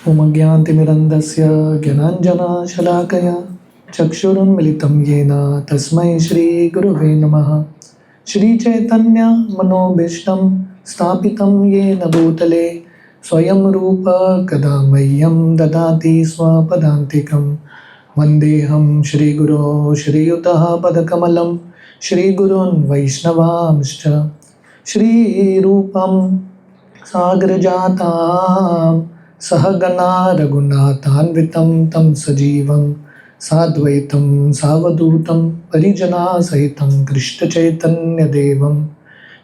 उमज्ञान्तिमिरन्दस्य ज्ञानाञ्जनशलाकया चक्षुरुन्मिलितं येन तस्मै श्रीगुरुवे नमः। श्रीचैतन्यमनोभीष्टं स्थापितं येन भूतले स्वयं रूप कदा मह्यं ददाति स्वपदान्तिकं। वन्देऽहं श्रीगुरो श्रीयुतः पदकमलं श्रीगुरून् वैष्णवांश्च श्रीरूपं सागरजातां सहगना रघुनाथान्वितं तं सजीवं साद्वैतं सावधूतं परिजनासहितं कृष्णचैतन्यदेवं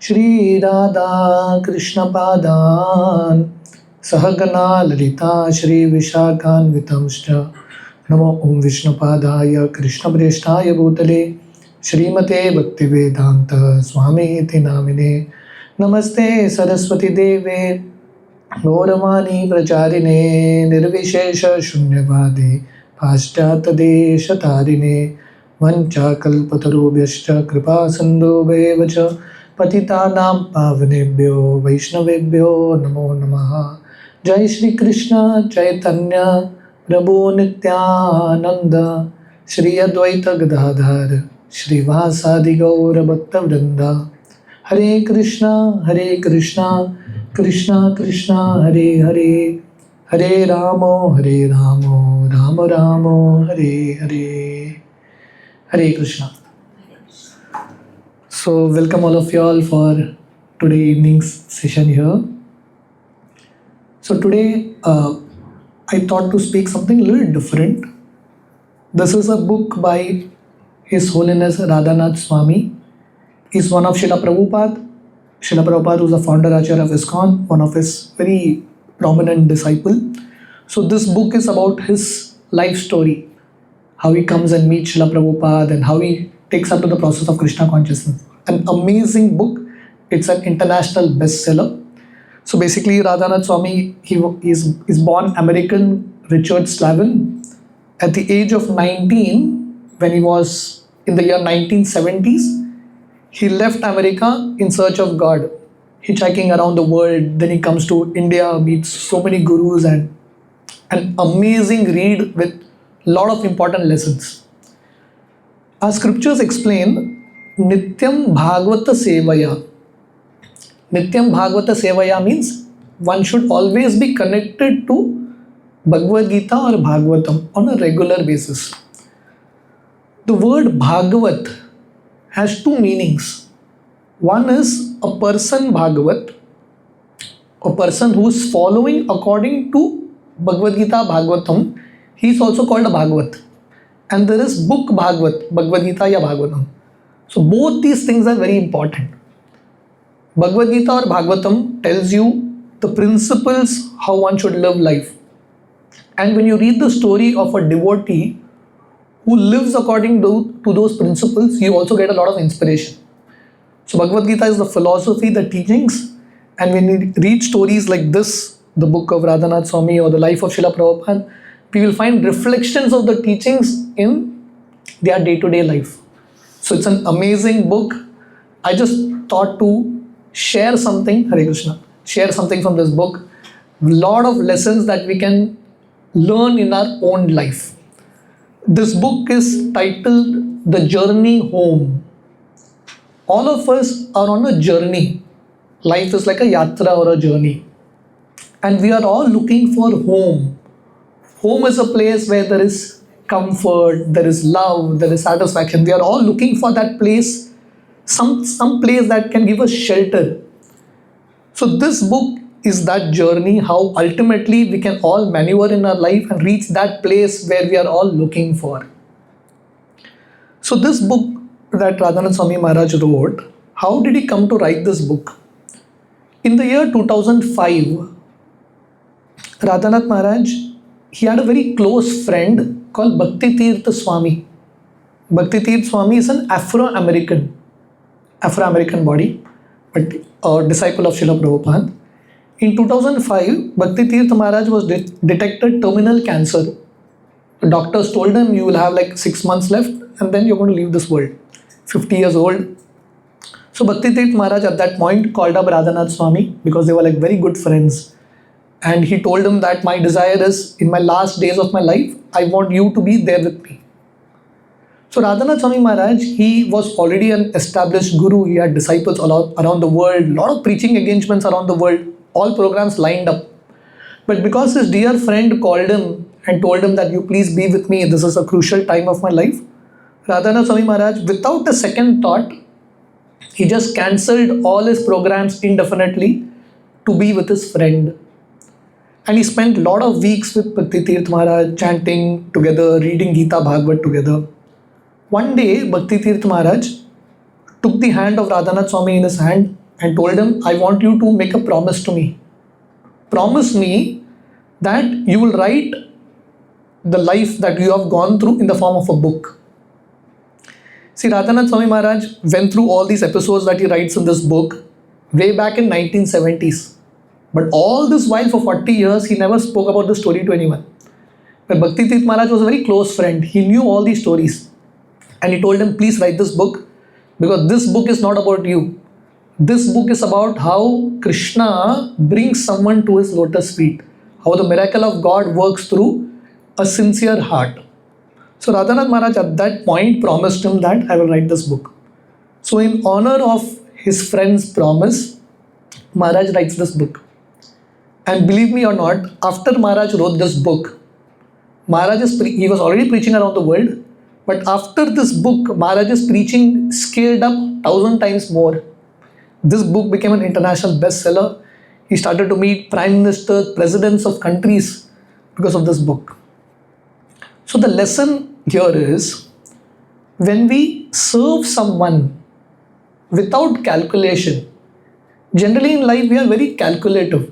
श्रीराधाकृष्णपादान् सहगना ललिता श्रीविशाखान्वितंश्च। नमो ॐ विष्णुपादाय कृष्णप्रेष्ठाय भूतले श्रीमते भक्तिवेदान्त स्वामीति नामिने। नमस्ते सरस्वती देवे गौरवाणी प्रचारिणे निर्विशेष शून्यवादी पाश्चात्यदेशतारिणे वञ्चाकल्पतरुभ्यश्च कृपा सिन्धुभ्येव च पतितानां पावनेभ्यो वैष्णवेभ्यो नमो नमः। जय श्री कृष्ण चैतन्य प्रभु नित्यानंद श्री अद्वैत गदाधर श्रीवासादि गौर भक्तवृंद। हरे कृष्णा कृष्णा कृष्णा हरे हरे, हरे Ram Ram Ram Hare Hare. Hare Krishna. So welcome all of you all for today evening's session here. So today I thought to speak something a little different. This is a book by His Holiness Radhanath Swami. He's one of Srila Prabhupada. Srila Prabhupada was the founder Acharya of ISKCON, one of his very prominent disciple. So this book is about his life story, how he comes and meets Srila Prabhupada and how he takes up to the process of Krishna consciousness. An amazing book. It's an international bestseller. So basically Radhanath Swami, he is born American Richard Slavin. At the age of 19, when he was in the year 1970s, he left America in search of God, hitchhiking around the world. Then he comes to India, meets so many gurus and an amazing read with lot of important lessons. Our scriptures explain Nityam Bhagavata Sevaya. Nityam Bhagavata Sevaya means one should always be connected to Bhagavad Gita or Bhagavatam on a regular basis. The word Bhagavat has two meanings. One is a person Bhagavat, a person who is following according to Bhagavad Gita, Bhagavatam. He is also called a Bhagavat. And there is book Bhagavat, Bhagavad Gita ya Bhagavatam. So both these things are very important. Bhagavad Gita or Bhagavatam tells you the principles how one should live life. And when you read the story of a devotee who lives according to those principles, you also get a lot of inspiration. So Bhagavad Gita is the philosophy, the teachings, and when you read stories like this, the book of Radhanath Swami or the life of Srila Prabhupada, we will find reflections of the teachings in their day-to-day life. So it's an amazing book. I just thought to share something, Hare Krishna, share something from this book. A lot of lessons that we can learn in our own life. This book is titled The Journey Home. All of us are on a journey. Life is like a yatra or a journey. And we are all looking for home. Home is a place where there is comfort, there is love, there is satisfaction. We are all looking for that place, some place that can give us shelter. So this book is that journey, how ultimately we can all maneuver in our life and reach that place where we are all looking for. So this book that Radhanath Swami Maharaj wrote, how did he come to write this book? In the year 2005, Radhanath Maharaj, he had a very close friend called Bhakti Tirtha Swami. Bhakti Tirtha Swami is an Afro-American body, but a disciple of Srila Prabhupada. In 2005, Bhakti Tirtha Maharaj was detected terminal cancer. The doctors told him you will have like 6 months left and then you're going to leave this world. 50 years old. So Bhakti Tirtha Maharaj at that point called up Radhanath Swami because they were like very good friends. and he told him that my desire is, in my last days of my life, I want you to be there with me. So Radhanath Swami Maharaj, he was already an established guru. He had disciples around the world, lot of preaching engagements around the world, all programs lined up. But because his dear friend called him and told him that you please be with me, this is a crucial time of my life, Radhanath Swami Maharaj, without a second thought, he just cancelled all his programs indefinitely to be with his friend. And he spent a lot of weeks with Bhakti Tirth Maharaj, chanting together, reading Gita Bhagavad together. One day, Bhakti Tirth Maharaj took the hand of Radhanath Swami in his hand and told him, I want you to make a promise to me. Promise me that you will write the life that you have gone through in the form of a book. See, Radhanath Swami Maharaj went through all these episodes that he writes in this book way back in 1970s. But all this while for 40 years, he never spoke about the story to anyone. But Bhakti Tirth Maharaj was a very close friend. He knew all these stories. And he told him, please write this book, because this book is not about you. This book is about how Krishna brings someone to his lotus feet, how the miracle of God works through a sincere heart. So Radhanath Maharaj at that point promised him that I will write this book. So in honor of his friend's promise, Maharaj writes this book. And believe me or not, after Maharaj wrote this book, he was already preaching around the world, but after this book, Maharaj's preaching scaled up 1,000 times more. This book became an international bestseller. He started to meet prime ministers, presidents of countries because of this book. So the lesson here is, when we serve someone without calculation, generally in life we are very calculative.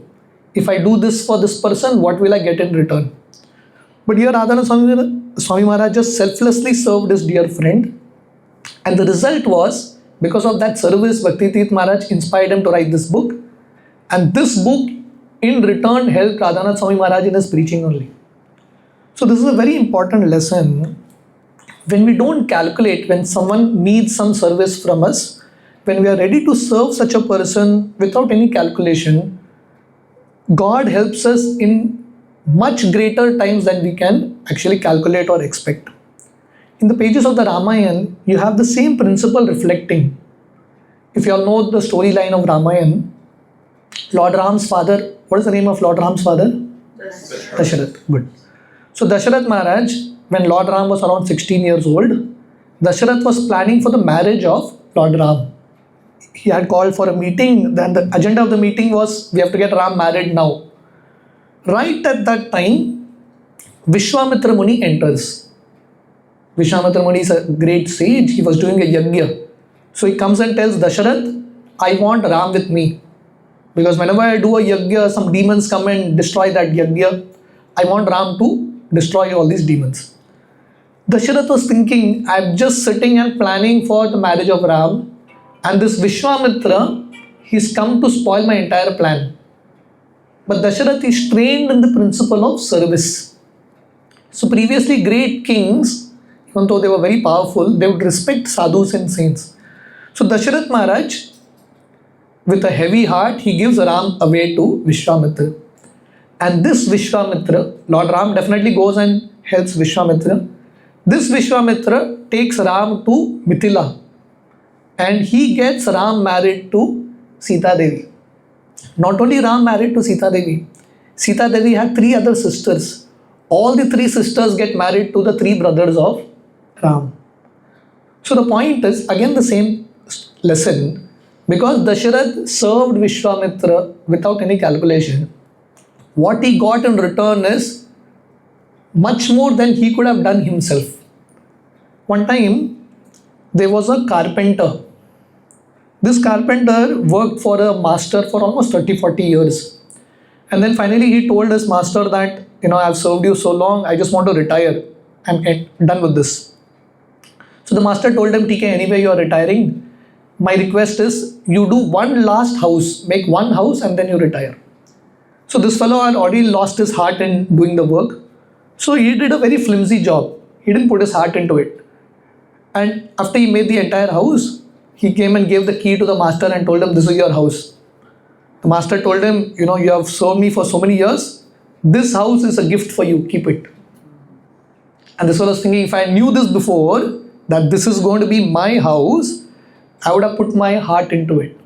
If I do this for this person, what will I get in return? But here Radhanath Swami Maharaj just selflessly served his dear friend, and the result was, because of that service, Bhakti Tirth Maharaj inspired him to write this book, and this book in return helped Radhanath Swami Maharaj in his preaching only. So this is a very important lesson. When we don't calculate, when someone needs some service from us, when we are ready to serve such a person without any calculation, God helps us in much greater times than we can actually calculate or expect. In the pages of the Ramayana, you have the same principle reflecting. If you all know the storyline of Ramayana, Lord Ram's father, what is the name of Lord Ram's father? Dasharath. Good. So Dasharath Maharaj, when Lord Ram was around 16 years old, Dasharath was planning for the marriage of Lord Ram. He had called for a meeting, then the agenda of the meeting was, we have to get Ram married now. Right at that time, Vishwamitra Muni enters. Vishwamitra Muni is a great sage. He was doing a yajna. So he comes and tells Dasharath, I want Ram with me. Because whenever I do a yajna, some demons come and destroy that yajna. I want Ram to destroy all these demons. Dasharath was thinking, I'm just sitting and planning for the marriage of Ram, and this Vishwamitra, he's come to spoil my entire plan. But Dasharath is trained in the principle of service. So previously great kings, even though they were very powerful, they would respect sadhus and saints. So Dasharath Maharaj, with a heavy heart, he gives Ram away to Vishwamitra. And this Vishwamitra, Lord Ram definitely goes and helps Vishwamitra. This Vishwamitra takes Ram to Mithila, and he gets Ram married to Sita Devi. Not only Ram married to Sita Devi, Sita Devi had 3 other sisters. All the 3 sisters get married to the 3 brothers of Ram. So the point is, again the same lesson, because Dasharath served Vishwamitra without any calculation, what he got in return is much more than he could have done himself. One time, there was a carpenter. This carpenter worked for a master for almost 30-40 years. And then finally he told his master that, I've served you so long, I just want to retire. I'm done with this. So the master told him, TK, anyway you are retiring, my request is you do one last house, make one house and then you retire. So this fellow had already lost his heart in doing the work. So he did a very flimsy job. He didn't put his heart into it. And after he made the entire house, he came and gave the key to the master and told him, this is your house. The master told him, you have served me for so many years. This house is a gift for you. Keep it. And this was thinking, if I knew this before, that this is going to be my house, I would have put my heart into it.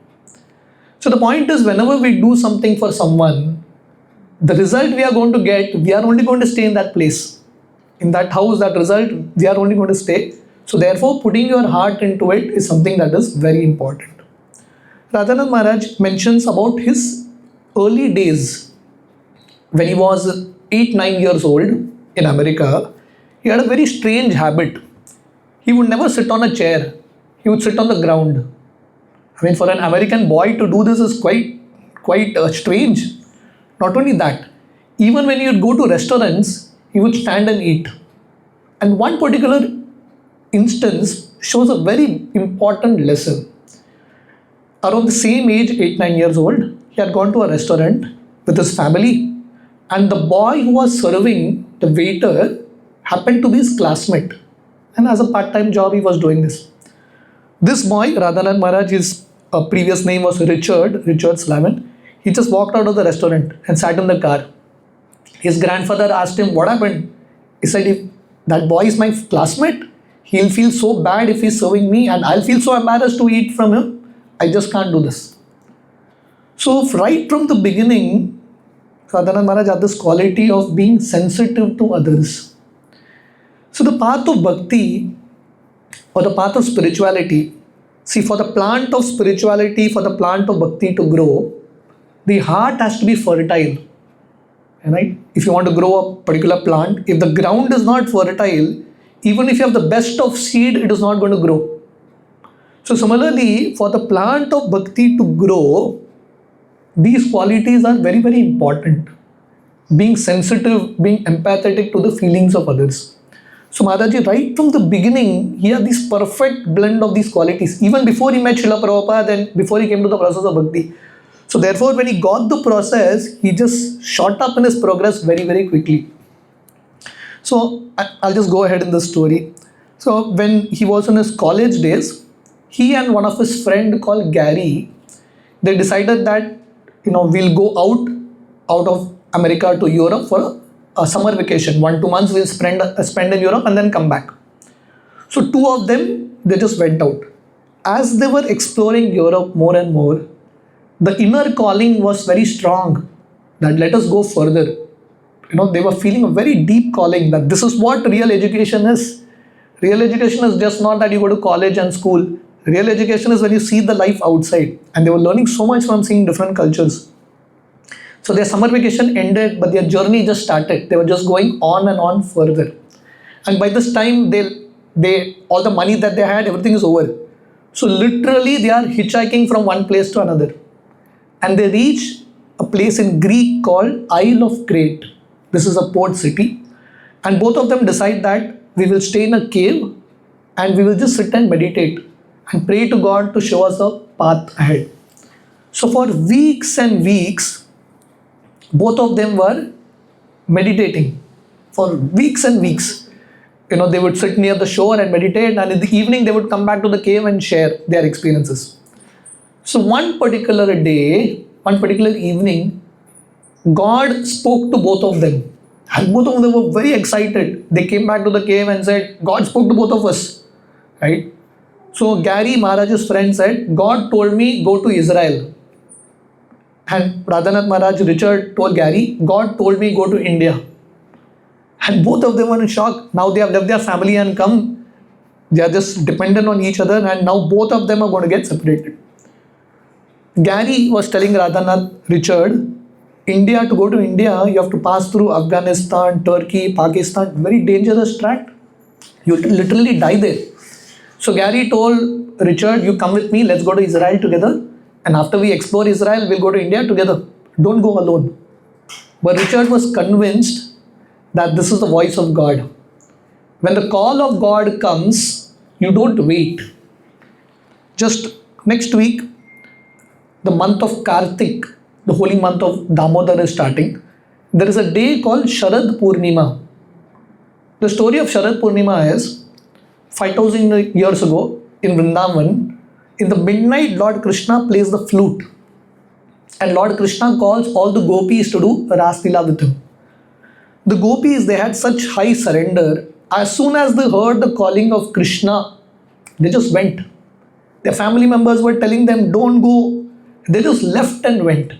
So the point is, whenever we do something for someone, the result we are going to get, we are only going to stay in that place. In that house, that result, we are only going to stay. So therefore, putting your heart into it is something that is very important. Radhanath Maharaj mentions about his early days. When he was 8-9 years old in America, he had a very strange habit. He would never sit on a chair. He would sit on the ground. I mean, for an American boy to do this is quite strange. Not only that, even when he would go to restaurants, he would stand and eat. And one particular instance shows a very important lesson. Around the same age, 8-9 years old, he had gone to a restaurant with his family, and the boy who was serving, the waiter, happened to be his classmate. And as a part-time job, he was doing this. This boy, Radhanath Maharaj, his previous name was Richard Slavin. He just walked out of the restaurant and sat in the car. His grandfather asked him, what happened? He said, if that boy is my classmate, he'll feel so bad if he's serving me, and I'll feel so embarrassed to eat from him. I just can't do this. So right from the beginning, Radhanath Maharaj had this quality of being sensitive to others. So the path of bhakti or the path of spirituality, see, for the plant of spirituality, for the plant of bhakti to grow, the heart has to be fertile. Right? If you want to grow a particular plant, if the ground is not fertile, even if you have the best of seed, it is not going to grow. So similarly, for the plant of bhakti to grow, these qualities are very, very important. Being sensitive, being empathetic to the feelings of others. So Maharaji, right from the beginning, he had this perfect blend of these qualities. Even before he met Srila Prabhupada and before he came to the process of bhakti. So therefore, when he got the process, he just shot up in his progress very, very quickly. So I'll just go ahead in the story. So when he was in his college days, he and one of his friend called Gary, they decided that, we'll go out of America to Europe for a summer vacation. 1-2 months we'll spend in Europe and then come back. So two of them, they just went out. As they were exploring Europe more and more, the inner calling was very strong that let us go further. They were feeling a very deep calling that this is what real education is. Real education is just not that you go to college and school. Real education is when you see the life outside. And they were learning so much from seeing different cultures. So their summer vacation ended, but their journey just started. They were just going on and on further. And by this time, they all the money that they had, everything is over. So literally, they are hitchhiking from one place to another. And they reach a place in Greek called Isle of Crete. This is a port city. And both of them decide that we will stay in a cave and we will just sit and meditate and pray to God to show us a path ahead. So for weeks and weeks, both of them were meditating. For weeks and weeks. They would sit near the shore and meditate, and in the evening they would come back to the cave and share their experiences. So one particular day, one particular evening, God spoke to both of them. And both of them were very excited. They came back to the cave and said, God spoke to both of us. Right? So Gary, Maharaj's friend, said, God told me go to Israel. And Radhanath Maharaj, Richard, told Gary, God told me go to India. And both of them were in shock. Now they have left their family and come. They are just dependent on each other, and now both of them are going to get separated. Gary was telling Radhanath, Richard, to go to India, you have to pass through Afghanistan, Turkey, Pakistan, very dangerous tract. You literally die there. So Gary told Richard, you come with me, let's go to Israel together. And after we explore Israel, we'll go to India together. Don't go alone. But Richard was convinced that this is the voice of God. When the call of God comes, you don't wait. Just next week, the month of Kartik, the holy month of Damodar is starting. There is a day called Sharad Purnima. The story of Sharad Purnima is 5000 years ago in Vrindavan, in the midnight, Lord Krishna plays the flute. And Lord Krishna calls all the gopis to do Ras Leela with him. The gopis, they had such high surrender. As soon as they heard the calling of Krishna, they just went. Their family members were telling them, don't go. They just left and went.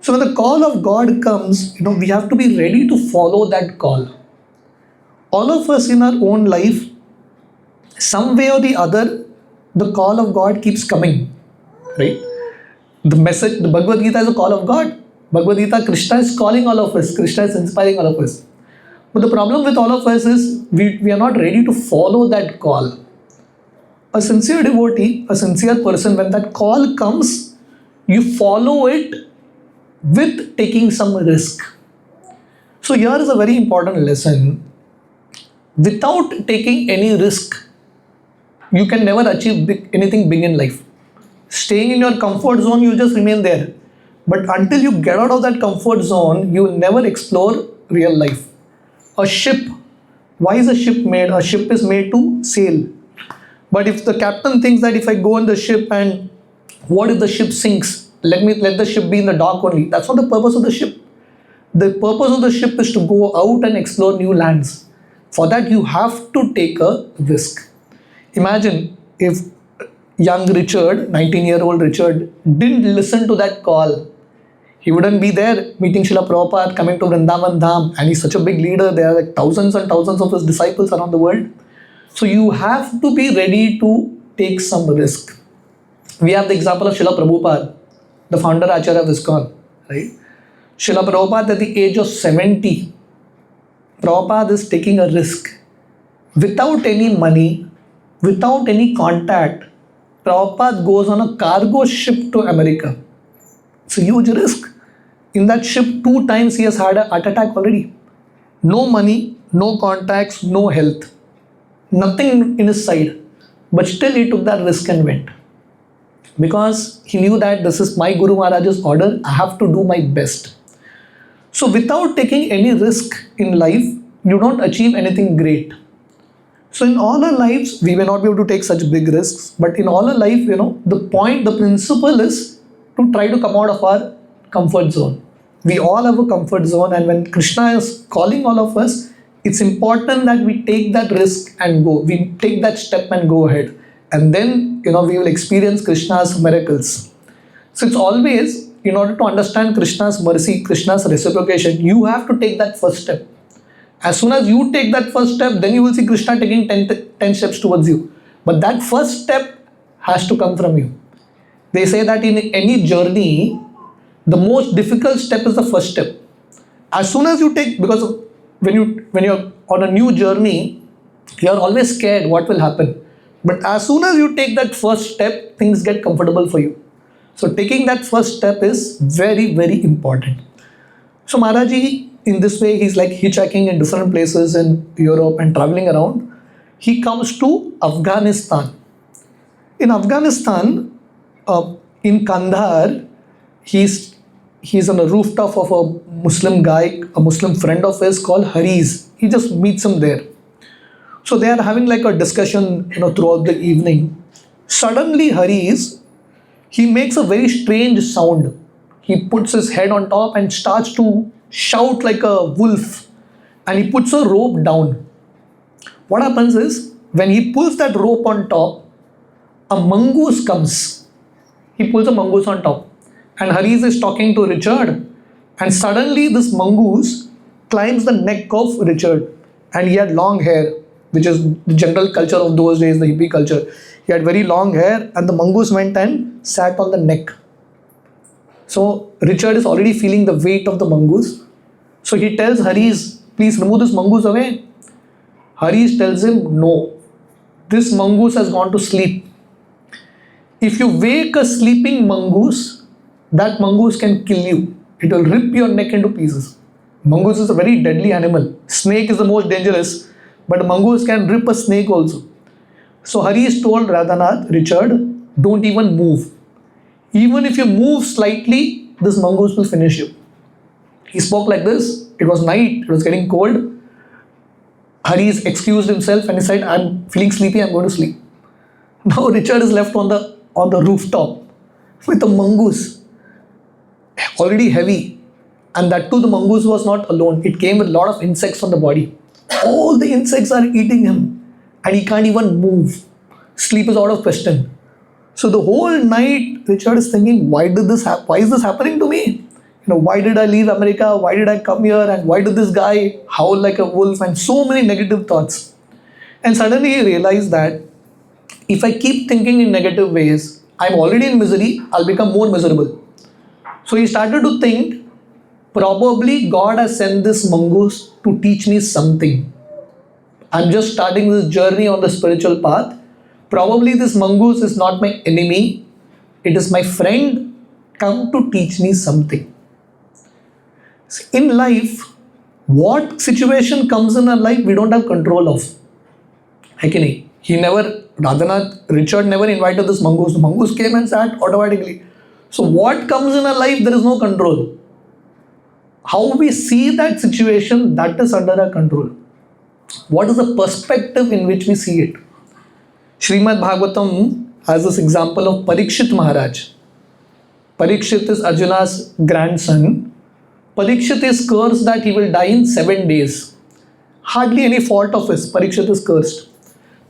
So when the call of God comes, we have to be ready to follow that call. All of us in our own life, some way or the other, the call of God keeps coming, right? The message, the Bhagavad Gita is a call of God. Bhagavad Gita, Krishna is calling all of us. Krishna is inspiring all of us. But the problem with all of us is we are not ready to follow that call. A sincere devotee, a sincere person, when that call comes, you follow it with taking some risk. So here is a very important lesson. Without taking any risk, you can never achieve anything big in life. Staying in your comfort zone, you just remain there. But until you get out of that comfort zone, you will never explore real life. A ship, why is a ship made? A ship is made to sail. But if the captain thinks that if I go on the ship and what if the ship sinks? Let the ship be in the dock only. That's not the purpose of the ship. The purpose of the ship is to go out and explore new lands. For that, you have to take a risk. Imagine if young Richard, 19-year-old Richard, didn't listen to that call. He wouldn't be there meeting Srila Prabhupada, coming to Vrindavan Dham, and he's such a big leader. There are like thousands and thousands of his disciples around the world. So you have to be ready to take some risk. We have the example of Srila Prabhupada, the founder Acharya of ISKCON, right? Srila Prabhupada at the age of 70, Prabhupada is taking a risk. Without any money, without any contact, Prabhupada goes on a cargo ship to America. It's a huge risk. In that ship, 2 times he has had a heart attack already. No money, no contacts, no health. Nothing in his side. But still he took that risk and went. Because he knew that this is my Guru Maharaj's order, I have to do my best. So without taking any risk in life, you don't achieve anything great. So in all our lives, we may not be able to take such big risks, but in all our life, the principle is to try to come out of our comfort zone. We all have a comfort zone, and when Krishna is calling all of us, it's important that we take that risk and go. We take that step and go ahead. And then, we will experience Krishna's miracles. So it's always, in order to understand Krishna's mercy, Krishna's reciprocation, you have to take that first step. As soon as you take that first step, then you will see Krishna taking 10 steps towards you. But that first step has to come from you. They say that in any journey, the most difficult step is the first step. As soon as you take, because when you're on a new journey, you're always scared what will happen. But as soon as you take that first step, things get comfortable for you. So taking that first step is very, very important. So Maharaji, in this way, he's like hitchhiking in different places in Europe and traveling around. He comes to Afghanistan. In Afghanistan, in Kandahar, he's on a rooftop of a Muslim guy, a Muslim friend of his called Hariz. He just meets him there. So they are having like a discussion, throughout the evening. Suddenly Hariz, he makes a very strange sound. He puts his head on top and starts to shout like a wolf, and he puts a rope down. What happens is, when he pulls that rope on top, a mongoose comes. He pulls a mongoose on top, and Hariz is talking to Richard, and suddenly this mongoose climbs the neck of Richard, and he had long hair, which is the general culture of those days, the hippie culture. He had very long hair, and the mongoose went and sat on the neck. So Richard is already feeling the weight of the mongoose. So he tells Hariz, please remove this mongoose away. Hariz tells him, no, this mongoose has gone to sleep. If you wake a sleeping mongoose, that mongoose can kill you. It will rip your neck into pieces. Mongoose is a very deadly animal. Snake is the most dangerous, but a mongoose can rip a snake also. So Hariz told Radhanath, Richard, don't even move. Even if you move slightly, this mongoose will finish you. He spoke like this. It was night. It was getting cold. Hariz excused himself and he said, I'm feeling sleepy. I'm going to sleep. Now Richard is left on the rooftop with a mongoose. already heavy. And that too, the mongoose was not alone. It came with a lot of insects on the body. All the insects are eating him and he can't even move. Sleep is out of question. So the whole night, Richard is thinking, why is this happening to me? Why did I leave America? Why did I come here? And why did this guy howl like a wolf? And so many negative thoughts. And suddenly he realized that if I keep thinking in negative ways, I'm already in misery, I'll become more miserable. So he started to think, probably God has sent this mongoose to teach me something. I'm just starting this journey on the spiritual path. Probably this mongoose is not my enemy, it is my friend come to teach me something. In life, what situation comes in our life we don't have control of. Richard never invited this mongoose. The mongoose came and sat automatically. So what comes in our life, there is no control. How we see that situation, that is under our control. What is the perspective in which we see it? Srimad Bhagavatam has this example of Parikshit Maharaj. Parikshit is Arjuna's grandson. Parikshit is cursed that he will die in 7 days. Hardly any fault of his, Parikshit is cursed.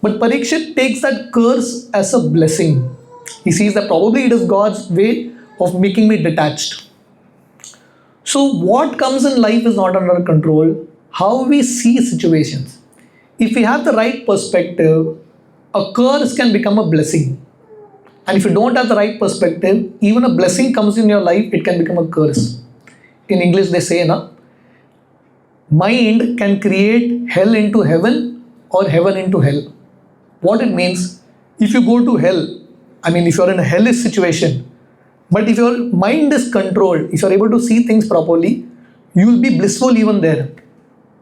But Parikshit takes that curse as a blessing. He sees that probably it is God's way of making me detached. So what comes in life is not under control. How we see situations. If we have the right perspective, a curse can become a blessing. And if you don't have the right perspective, even a blessing comes in your life, it can become a curse. In English they say, mind can create hell into heaven or heaven into hell. What it means, if you go to hell, if you're in a hellish situation, but if your mind is controlled, if you're able to see things properly, you will be blissful even there.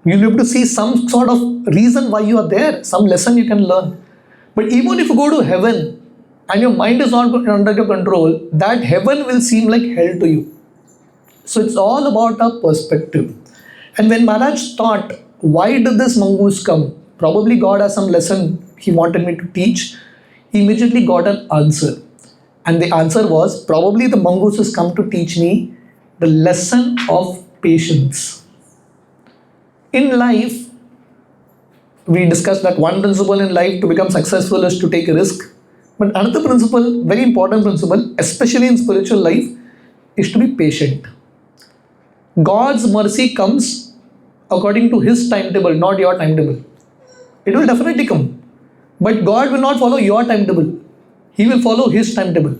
You'll be able to see some sort of reason why you are there, some lesson you can learn. But even if you go to heaven and your mind is not under your control, that heaven will seem like hell to you. So it's all about our perspective. And when Maharaj thought, why did this mongoose come? Probably God has some lesson he wanted me to teach. He immediately got an answer. And the answer was, probably the mongoose has come to teach me the lesson of patience. In life, we discussed that one principle in life to become successful is to take a risk. But another principle, very important principle, especially in spiritual life, is to be patient. God's mercy comes according to His timetable, not your timetable. It will definitely come. But God will not follow your timetable. He will follow His timetable.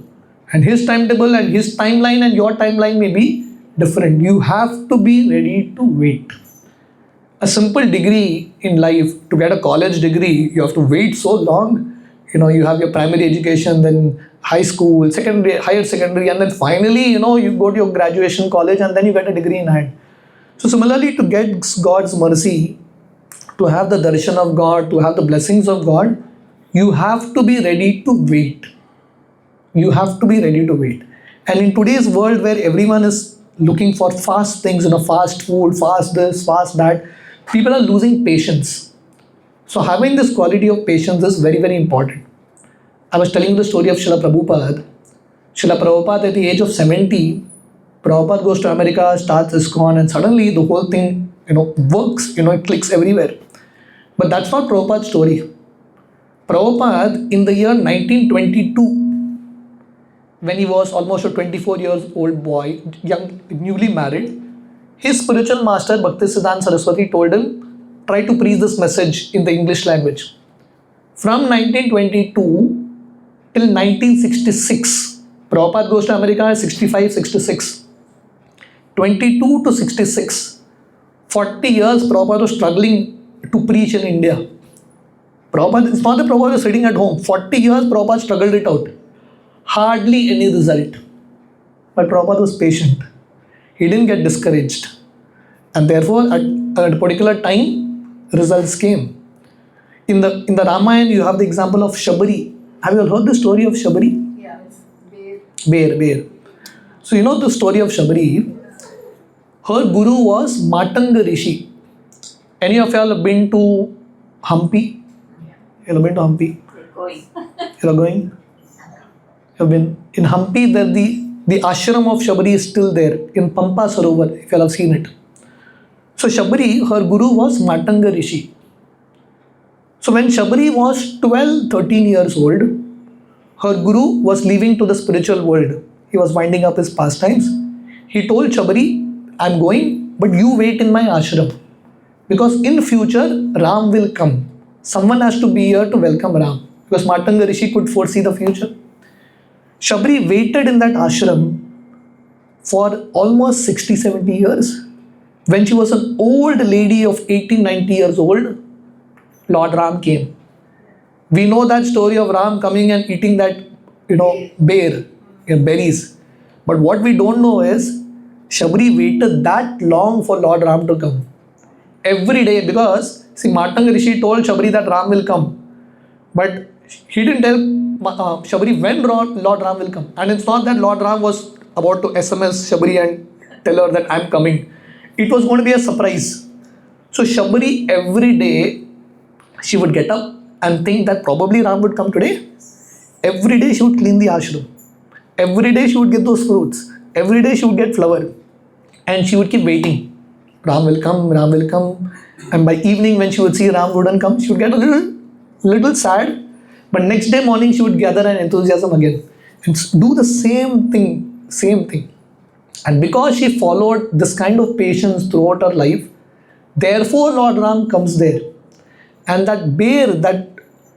And His timetable and His timeline and your timeline may be different. You have to be ready to wait. A simple degree in life, to get a college degree, you have to wait so long. You have your primary education, then high school, secondary, higher secondary, and then finally, you go to your graduation college and then you get a degree in hand. So similarly, to get God's mercy, to have the darshan of God, to have the blessings of God, you have to be ready to wait. You have to be ready to wait. And in today's world where everyone is looking for fast things, fast food, fast this, fast that, people are losing patience. So having this quality of patience is very, very important. I was telling the story of Srila Prabhupada. Srila Prabhupada at the age of 70, Prabhupada goes to America, starts ISKCON, and suddenly the whole thing, works, it clicks everywhere. But that's not Prabhupada's story. Prabhupada, in the year 1922, when he was almost a 24 years old boy, young, newly married, his spiritual master, Bhaktisiddhanta Saraswati, told him, try to preach this message in the English language. From 1922 till 1966, Prabhupada goes to America 65, 66. 22 to 66, 40 years Prabhupada was struggling to preach in India. Prabhupada, it's not that Prabhupada was sitting at home. 40 years Prabhupada struggled it out. Hardly any result. But Prabhupada was patient. He didn't get discouraged. And therefore, at a particular time, results came. In the Ramayana, you have the example of Shabari. Have you all heard the story of Shabari? Yeah, it's bear. So you know the story of Shabari. Her guru was Matanga Rishi. Any of y'all have been to Hampi? You have been to Hampi? We're going. You are going? You have been in Hampi. There the The ashram of Shabari is still there in Pampa Sarovar, if you have seen it. So Shabari, her guru was Matanga Rishi. So when Shabari was 12, 13 years old, her guru was leaving to the spiritual world. He was winding up his pastimes. He told Shabari, I'm going, but you wait in my ashram. Because in future, Ram will come. Someone has to be here to welcome Ram. Because Matanga Rishi could foresee the future. Shabari waited in that ashram for almost 60, 70 years. When she was an old lady of 80, 90 years old, Lord Ram came. We know that story of Ram coming and eating that, bear, berries. But what we don't know is, Shabari waited that long for Lord Ram to come. Every day, because, see, Matanga Rishi told Shabari that Ram will come. But he didn't tell Shabari when Lord Ram will come. And it's not that Lord Ram was about to SMS Shabari and tell her that I'm coming. It was going to be a surprise. So Shabari, every day, she would get up and think that probably Ram would come today. Every day she would clean the ashram. Every day she would get those fruits. Every day she would get flower. And she would keep waiting. Ram will come, Ram will come. And by evening when she would see Ram wouldn't come, she would get a little sad. But next day morning she would gather an enthusiasm again. And do the same thing. And because she followed this kind of patience throughout her life, therefore Lord Ram comes there. And that bear that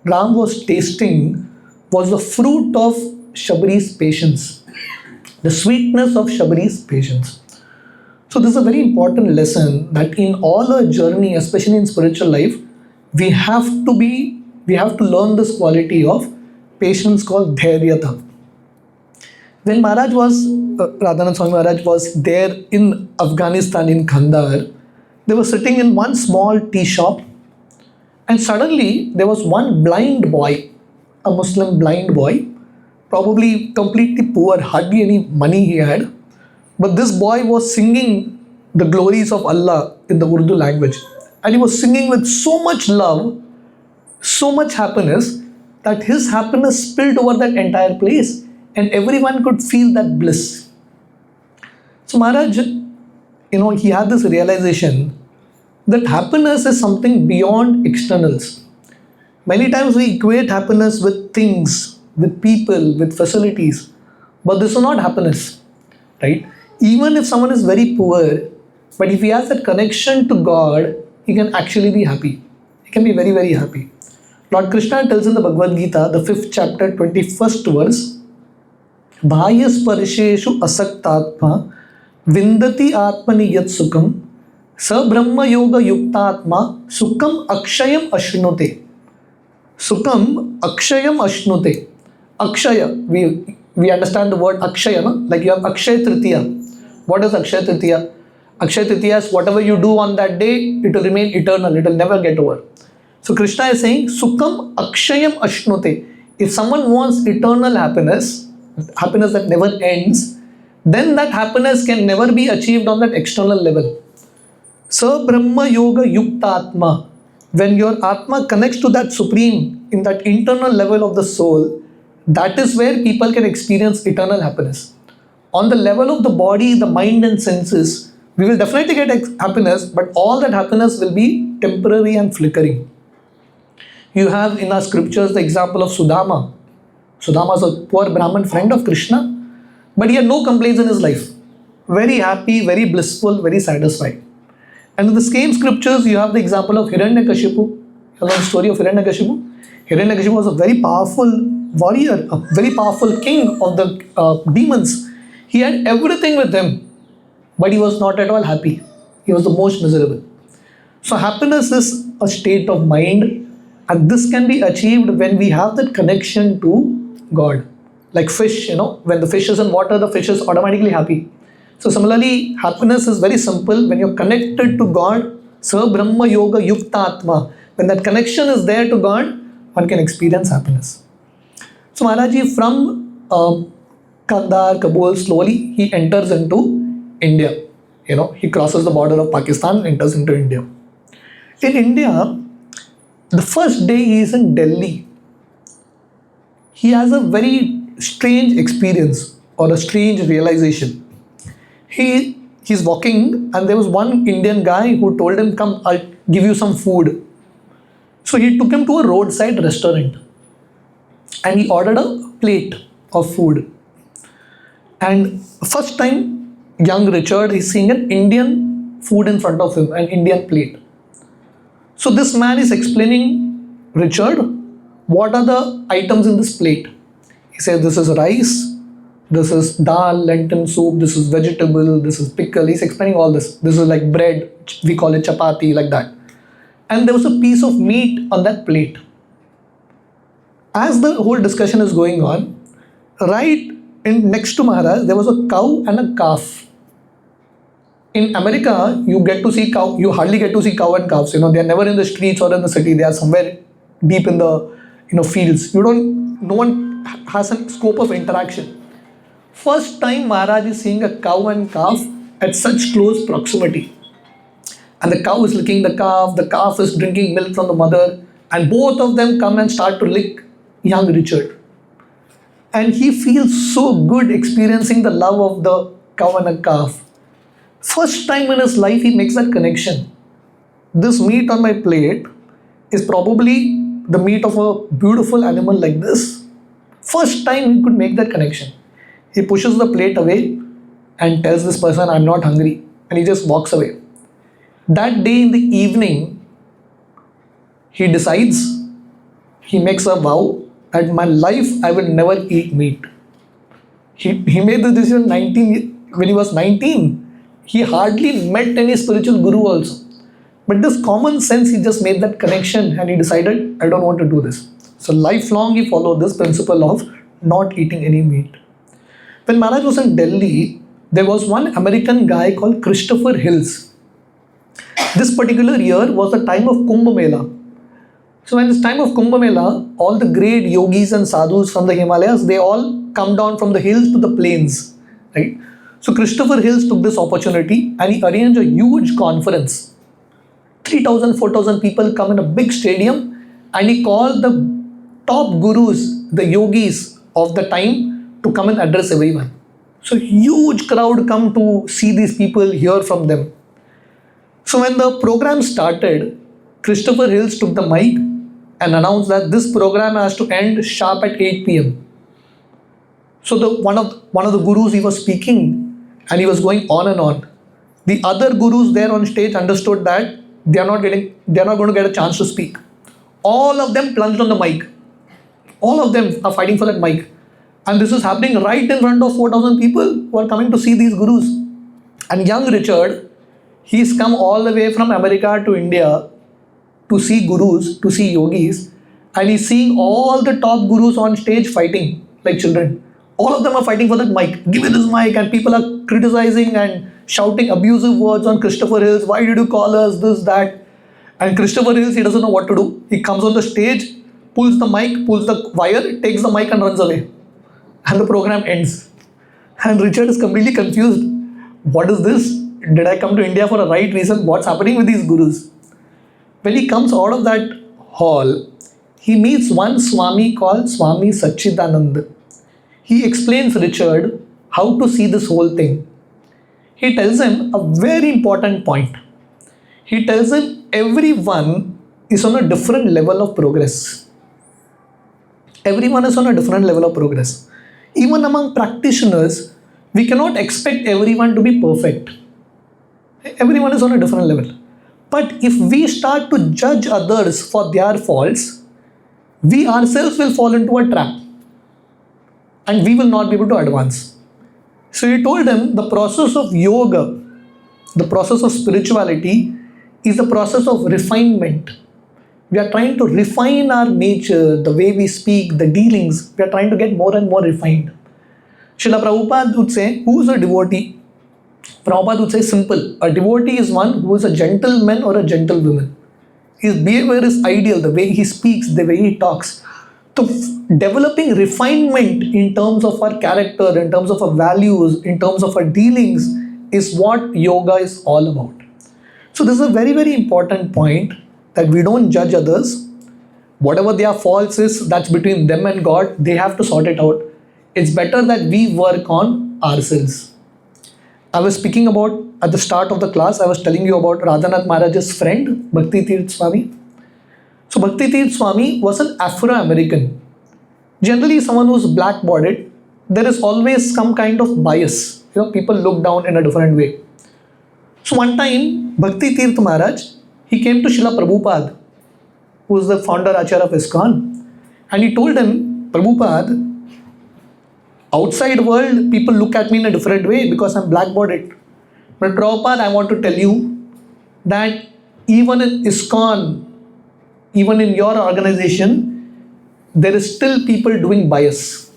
Ram was tasting was the fruit of Shabari's patience. The sweetness of Shabari's patience. So this is a very important lesson that in all our journey, especially in spiritual life, we have to learn this quality of patience called dhairyata. When Maharaj was, Radhanath Swami Maharaj was there in Afghanistan, in Kandahar, they were sitting in one small tea shop, and suddenly there was one blind boy, a Muslim blind boy, probably completely poor, hardly any money he had. But this boy was singing the glories of Allah in the Urdu language. And he was singing with so much love, so much happiness, that his happiness spilled over that entire place. And everyone could feel that bliss. So Maharaj, he had this realization that happiness is something beyond externals. Many times we equate happiness with things, with people, with facilities. But this is not happiness, right? Even if someone is very poor, but if he has that connection to God, he can actually be happy. He can be very, very happy. Lord Krishna tells in the Bhagavad Gita, the 5th chapter, 21st verse, Bhayas parisheshu asaktatma vindati atmani yat sukham sa brahma yoga yuktatma sukham akshayam ashnote. Sukham akshayam ashnote. Akshaya, we understand the word akshaya, no? Like you have Akshaya Tritiya. What is Akshaya Tritiya? Akshaya Tritiya is whatever you do on that day, it will remain eternal, it will never get over. So Krishna is saying, Sukham Akshayam Ashnote. If someone wants eternal happiness that never ends, then that happiness can never be achieved on that external level. Sa Brahma Yoga Yukta Atma. When your Atma connects to that Supreme, in that internal level of the soul, that is where people can experience eternal happiness. On the level of the body, the mind and senses, we will definitely get happiness, but all that happiness will be temporary and flickering. You have in our scriptures the example of Sudama. Sudama is a poor Brahmin friend of Krishna, but he had no complaints in his life. Very happy, very blissful, very satisfied. And in the same scriptures, you have the example of Hiranyakashipu. You know the story of Hiranyakashipu? Hiranyakashipu was a very powerful warrior, a very powerful king of the demons. He had everything with him, but he was not at all happy. He was the most miserable. So happiness is a state of mind, and this can be achieved when we have that connection to God. Like fish, when the fish is in water, the fish is automatically happy. So similarly, happiness is very simple. When you're connected to God, Sa Brahma Yoga Yukta Atma, when that connection is there to God, one can experience happiness. So Maharaji, from Kandahar, Kabul, slowly he enters into India. He crosses the border of Pakistan, enters into India. In India, the first day he is in Delhi. He has a very strange experience. or a strange realization. He's walking, and there was one Indian guy who told him, "Come, I'll give you some food." So he took him to a roadside restaurant, and he ordered a plate of food. And first time, young Richard is seeing an Indian food in front of him, an Indian plate. So this man is explaining, Richard, what are the items in this plate? He says, this is rice, this is dal, lentil soup, this is vegetable, this is pickle. He's explaining all this. This is like bread, we call it chapati, like that. And there was a piece of meat on that plate. As the whole discussion is going on, right next to Maharaj, there was a cow and a calf. In America, you get to see cow. You hardly get to see cow and calves. They are never in the streets or in the city. They are somewhere deep in the fields. No one has a scope of interaction. First time Maharaj is seeing a cow and calf at such close proximity. And the cow is licking the calf is drinking milk from the mother, and both of them come and start to lick young Richard. And he feels so good experiencing the love of the cow and a calf. First time in his life he makes that connection. This meat on my plate is probably the meat of a beautiful animal like this. First time he could make that connection. He pushes the plate away and tells this person, "I'm not hungry," and he just walks away. That day in the evening, he decides, he makes a vow that my life I will never eat meat. He made the decision when he was 19. He hardly met any spiritual guru also. But this common sense, he just made that connection and he decided, I don't want to do this. So lifelong he followed this principle of not eating any meat. When Maharaj was in Delhi, there was one American guy called Christopher Hills. This particular year was the time of Kumbh Mela. So in this time of Kumbh Mela, all the great yogis and sadhus from the Himalayas, they all come down from the hills to the plains, right? So Christopher Hills took this opportunity and he arranged a huge conference. 3,000, 4,000 people come in a big stadium, and he called the top gurus, the yogis of the time, to come and address everyone. So huge crowd come to see these people, hear from them. So when the program started, Christopher Hills took the mic and announced that this program has to end sharp at 8 p.m. So one of the gurus, he was speaking and he was going on and on. The other gurus there on stage understood that they are not going to get a chance to speak. All of them plunged on the mic. All of them are fighting for that mic. And this is happening right in front of 4,000 people who are coming to see these gurus. And young Richard, he's come all the way from America to India to see gurus, to see yogis, and he's seeing all the top gurus on stage fighting like children. All of them are fighting for that mic. Give me this mic, and people are criticizing and shouting abusive words on Christopher Hills. Why did you call us this, that? And Christopher Hills, he doesn't know what to do. He comes on the stage, pulls the mic, pulls the wire, takes the mic and runs away. And the program ends. And Richard is completely confused. What is this? Did I come to India for a right reason? What's happening with these gurus? When he comes out of that hall, he meets one Swami called Swami Satchidanand. He explains Richard how to see this whole thing. He tells him a very important point. He tells him everyone is on a different level of progress. Everyone is on a different level of progress. Even among practitioners, we cannot expect everyone to be perfect. Everyone is on a different level. But if we start to judge others for their faults, we ourselves will fall into a trap and we will not be able to advance. So he told them the process of yoga, the process of spirituality is the process of refinement. We are trying to refine our nature, the way we speak, the dealings. We are trying to get more and more refined. Srila Prabhupada would say, who is a devotee? Prabhupada would say simple. A devotee is one who is a gentleman or a gentlewoman. His behavior is ideal, the way he speaks, the way he talks. So developing refinement in terms of our character, in terms of our values, in terms of our dealings is what yoga is all about. So this is a very, very important point, that we don't judge others. Whatever their faults is, that's between them and God. They have to sort it out. it's better that we work on ourselves. I was speaking about at the start of the class, I was telling you about Radhanath Maharaj's friend, Bhakti Tirth Swami. So Bhakti Tirth Swami was an Afro-American. Generally, someone who's black-bodied, there is always some kind of bias. People look down in a different way. So one time, Bhakti Tirth Maharaj, he came to Srila Prabhupada, who is the founder Acharya of ISKCON, and he told him, Prabhupada, outside world, people look at me in a different way because I'm black-bodied. But Prabhupada, I want to tell you that even in ISKCON, even in your organization, there is still people doing bias.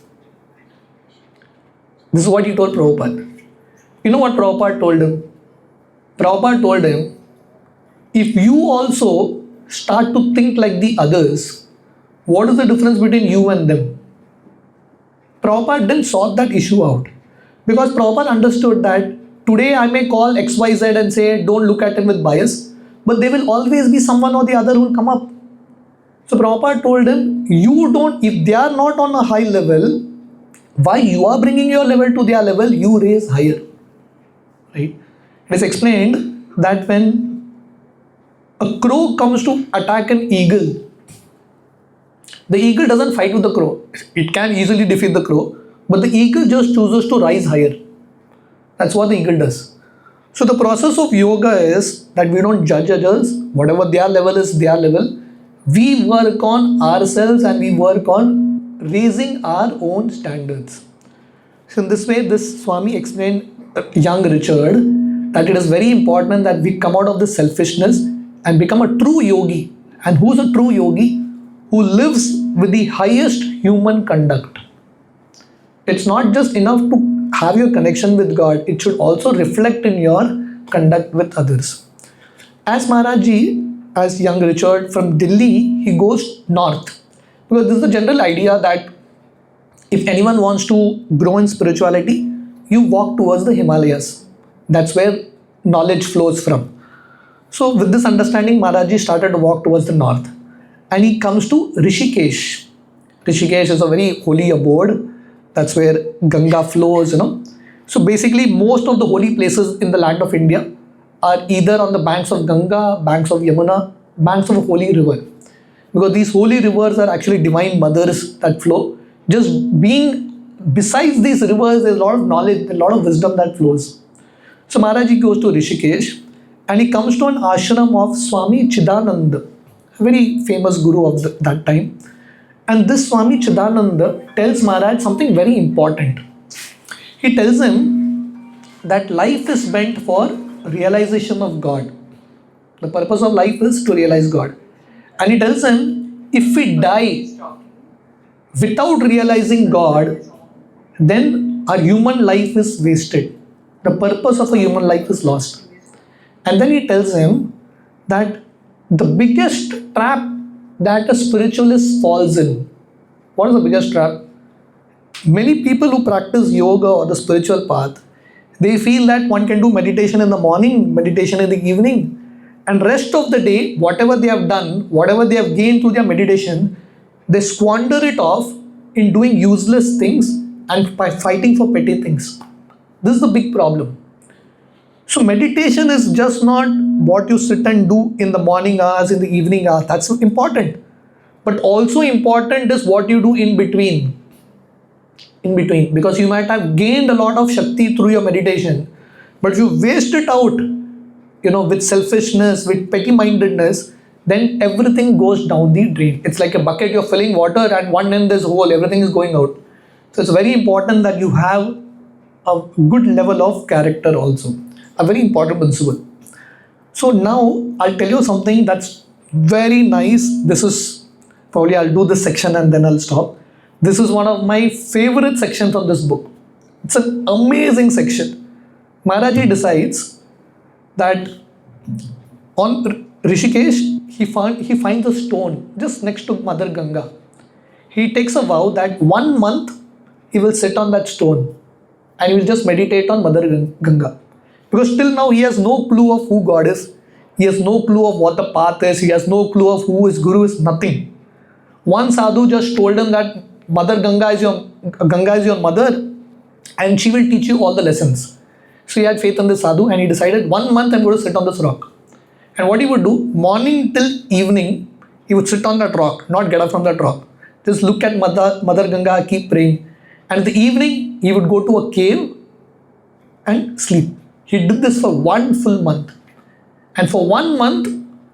This is what he told Prabhupada. You know what Prabhupada told him? Prabhupada told him, if you also start to think like the others, what is the difference between you and them? Prabhupada didn't sort that issue out. Because Prabhupada understood that today I may call XYZ and say, don't look at him with bias, but there will always be someone or the other who will come up. So Prabhupada told him, if they are not on a high level, why you are bringing your level to their level, you raise higher. Right? It is explained that when a crow comes to attack an eagle, the eagle doesn't fight with the crow. It can easily defeat the crow, but the eagle just chooses to rise higher. That's what the eagle does. So the process of yoga is that we don't judge others. Whatever their level is, their level. We work on ourselves and we work on raising our own standards. So in this way, this Swami explained young Richard that it is very important that we come out of this selfishness and become a true yogi. And who's a true yogi? Who lives with the highest human conduct. It's not just enough to have your connection with God, it should also reflect in your conduct with others. As Maharaj Ji, as young Richard from Delhi, he goes north. Because this is the general idea that if anyone wants to grow in spirituality, you walk towards the Himalayas. That's where knowledge flows from. So with this understanding, Maharaj Ji started to walk towards the north. And he comes to Rishikesh. Rishikesh is a very holy abode. That's where Ganga flows, So basically, most of the holy places in the land of India are either on the banks of Ganga, banks of Yamuna, banks of a holy river. Because these holy rivers are actually divine mothers that flow. Just being besides these rivers, there's a lot of knowledge, a lot of wisdom that flows. So Maharaj Ji goes to Rishikesh and he comes to an ashram of Swami Chidananda, a very famous guru of that time. And this Swami Chidananda tells Maharaj something very important. He tells him that life is meant for realization of God. The purpose of life is to realize God. And he tells him, if we die without realizing God, then our human life is wasted. The purpose of a human life is lost. And then he tells him that the biggest trap that a spiritualist falls in. What is the biggest trap? Many people who practice yoga or the spiritual path, they feel that one can do meditation in the morning, meditation in the evening, and rest of the day, whatever they have done, whatever they have gained through their meditation, they squander it off in doing useless things and by fighting for petty things. This is the big problem. So meditation is just not what you sit and do in the morning hours, in the evening hours. That's important. But also important is what you do in between. In between. Because you might have gained a lot of Shakti through your meditation. But if you waste it out, with selfishness, with petty-mindedness, then everything goes down the drain. It's like a bucket, you're filling water and one end is whole, everything is going out. So it's very important that you have a good level of character also. A very important principle. So now I'll tell you something that's very nice. This is probably I'll do this section and then I'll stop. This is one of my favorite sections of this book. It's an amazing section. Maharaji decides that on Rishikesh, he finds a stone just next to Mother Ganga. He takes a vow that 1 month he will sit on that stone and he will just meditate on Mother Ganga. Because till now he has no clue of who God is. He has no clue of what the path is. He has no clue of who his guru is. Nothing. One sadhu just told him that Ganga is your mother, and she will teach you all the lessons. So he had faith in this sadhu, and he decided 1 month I'm going to sit on this rock. And what he would do, morning till evening, he would sit on that rock, not get up from that rock. Just look at Mother Ganga, keep praying. And in the evening, he would go to a cave and sleep. He did this for 1 full month. And for 1 month,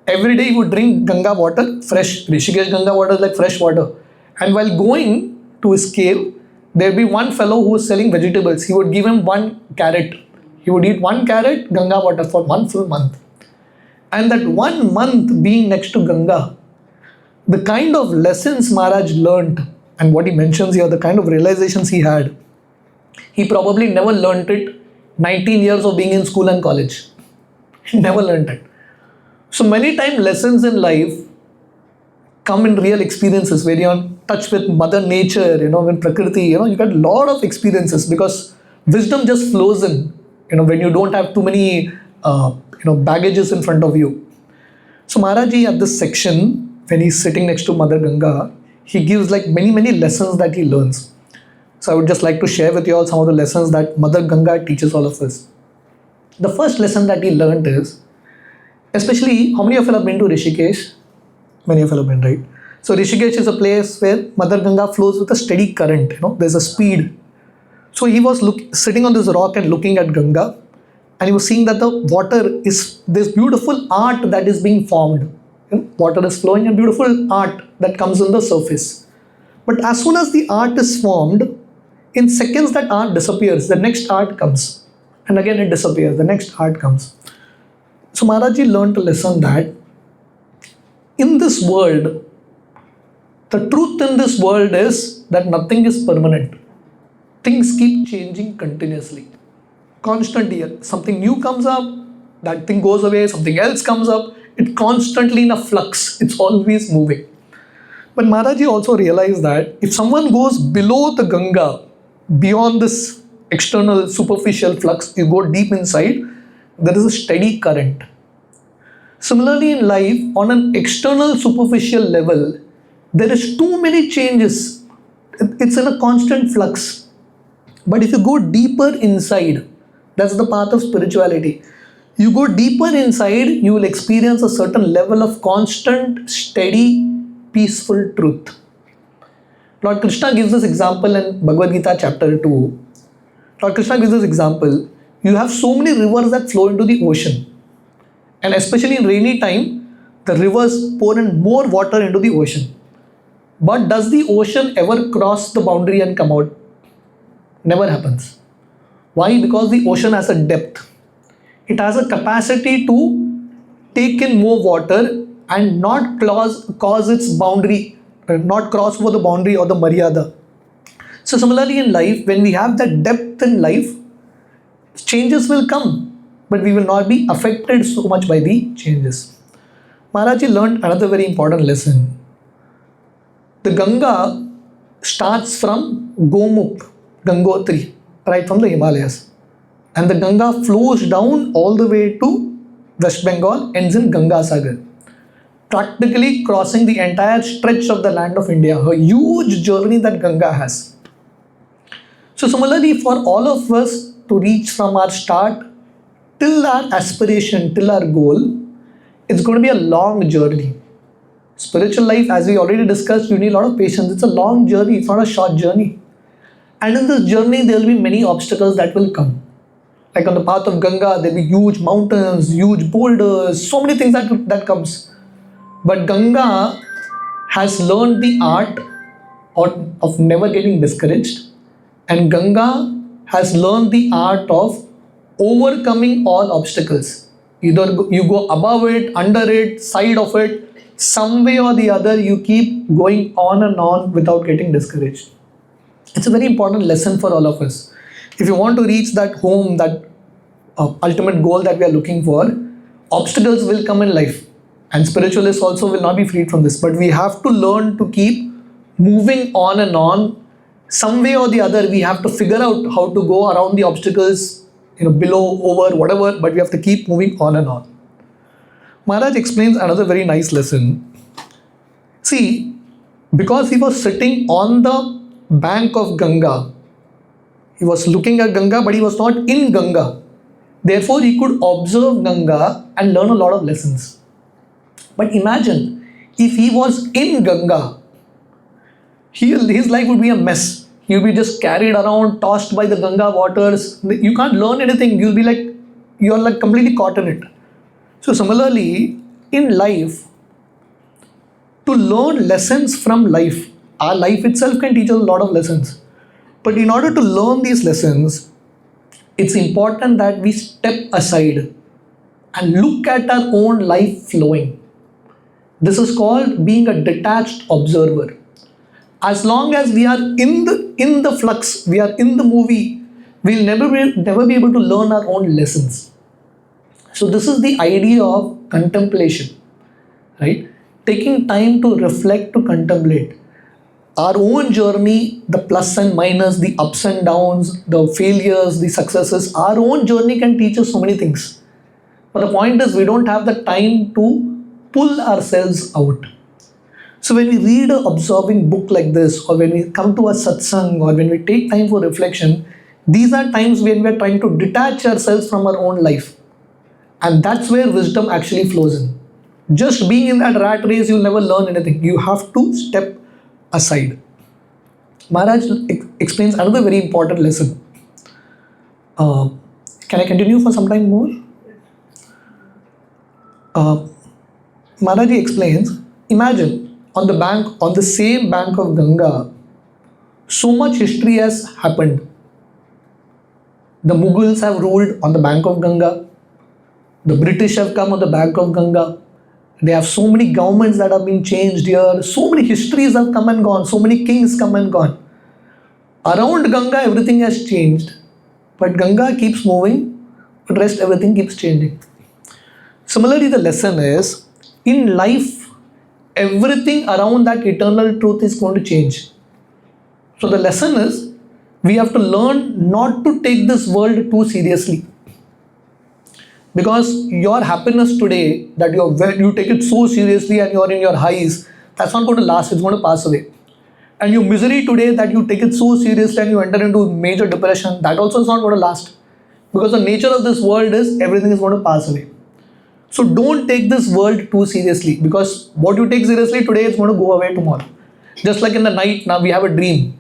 every day he would drink Ganga water, fresh. Rishikesh Ganga water is like fresh water. And while going to his cave, there would be one fellow who was selling vegetables. He would give him 1 carrot. He would eat 1 carrot Ganga water for 1 full month. And that 1 month being next to Ganga, the kind of lessons Maharaj learnt and what he mentions here, the kind of realizations he had, he probably never learnt it 19 years of being in school and college. He never learnt it. So many times lessons in life come in real experiences where you're in touch with Mother Nature, with Prakriti, you get a lot of experiences because wisdom just flows in, when you don't have too many, baggages in front of you. So Maharaji at this section, when he's sitting next to Mother Ganga, he gives like many lessons that he learns. So I would just like to share with you all some of the lessons that Mother Ganga teaches all of us. The first lesson that he learned is, especially, how many of you have been to Rishikesh? Many of you have been, right? So Rishikesh is a place where Mother Ganga flows with a steady current, there's a speed. So he was sitting on this rock and looking at Ganga, and he was seeing that the water is this beautiful art that is being formed. Water is flowing and beautiful art that comes on the surface. But as soon as the art is formed, in seconds that art disappears, the next art comes. And again it disappears, the next art comes. So Maharaji learned a lesson that in this world, the truth in this world is that nothing is permanent. Things keep changing continuously. Constantly, something new comes up, that thing goes away, something else comes up. It's constantly in a flux. It's always moving. But Maharaji also realized that if someone goes below the Ganga, beyond this external superficial flux, you go deep inside, there is a steady current. Similarly in life, on an external superficial level, there is too many changes. It's in a constant flux. But if you go deeper inside, that's the path of spirituality. You go deeper inside, you will experience a certain level of constant, steady, peaceful truth. Lord Krishna gives this example in Bhagavad Gita chapter 2. Lord Krishna gives this example. You have so many rivers that flow into the ocean. And especially in rainy time, the rivers pour in more water into the ocean. But does the ocean ever cross the boundary and come out? Never happens. Why? Because the ocean has a depth. It has a capacity to take in more water and not cause its boundary, not cross over the boundary or the maryada. So similarly in life, when we have that depth in life, changes will come, but we will not be affected so much by the changes. Maharaji learned another very important lesson. The Ganga starts from Gomukh, Gangotri, right from the Himalayas. And the Ganga flows down all the way to West Bengal, ends in Ganga Sagar, practically crossing the entire stretch of the land of India, a huge journey that Ganga has. So similarly, for all of us to reach from our start till our aspiration, till our goal, it's going to be a long journey. Spiritual life, as we already discussed, you need a lot of patience. It's a long journey, it's not a short journey. And in this journey, there will be many obstacles that will come. Like on the path of Ganga, there will be huge mountains, huge boulders, so many things that comes. But Ganga has learned the art of never getting discouraged. And Ganga has learned the art of overcoming all obstacles. Either you go above it, under it, side of it, some way or the other, you keep going on and on without getting discouraged. It's a very important lesson for all of us. If you want to reach that home, that ultimate goal that we are looking for, obstacles will come in life. And spiritualists also will not be freed from this. But we have to learn to keep moving on and on. Some way or the other, we have to figure out how to go around the obstacles, below, over, whatever, but we have to keep moving on and on. Maharaj explains another very nice lesson. See, because he was sitting on the bank of Ganga. He was looking at Ganga, but he was not in Ganga. Therefore, he could observe Ganga and learn a lot of lessons. But imagine if he was in Ganga, his life would be a mess. He'll be just carried around, tossed by the Ganga waters. You can't learn anything. You're like completely caught in it. So similarly, in life, to learn lessons from life, our life itself can teach us a lot of lessons. But in order to learn these lessons, it's important that we step aside and look at our own life flowing. This is called being a detached observer. As long as we are in the flux, we are in the movie, we'll never be able to learn our own lessons. So this is the idea of contemplation, right? Taking time to reflect, to contemplate our own journey, the plus and minus, the ups and downs, the failures, the successes. Our own journey can teach us so many things. But the point is, we don't have the time to pull ourselves out. So when we read an absorbing book like this, or when we come to a satsang, or when we take time for reflection, these are times when we are trying to detach ourselves from our own life. And that's where wisdom actually flows in. Just being in that rat race, you'll never learn anything. You have to step aside. Maharaj explains another very important lesson. Can I continue for some time more? Maharaj explains, imagine on the same bank of Ganga, so much history has happened. The Mughals have ruled on the bank of Ganga. The British have come on the bank of Ganga. They have so many governments that have been changed here. So many histories have come and gone. So many kings come and gone. Around Ganga, everything has changed. But Ganga keeps moving, but rest everything keeps changing. Similarly, the lesson is, in life, everything around that eternal truth is going to change. So the lesson is, we have to learn not to take this world too seriously. Because your happiness today, that you take it so seriously and you're in your highs, that's not going to last, it's going to pass away. And your misery today, that you take it so seriously and you enter into major depression, that also is not going to last. Because the nature of this world is, everything is going to pass away. So don't take this world too seriously, because what you take seriously today is going to go away tomorrow. Just like in the night, now we have a dream.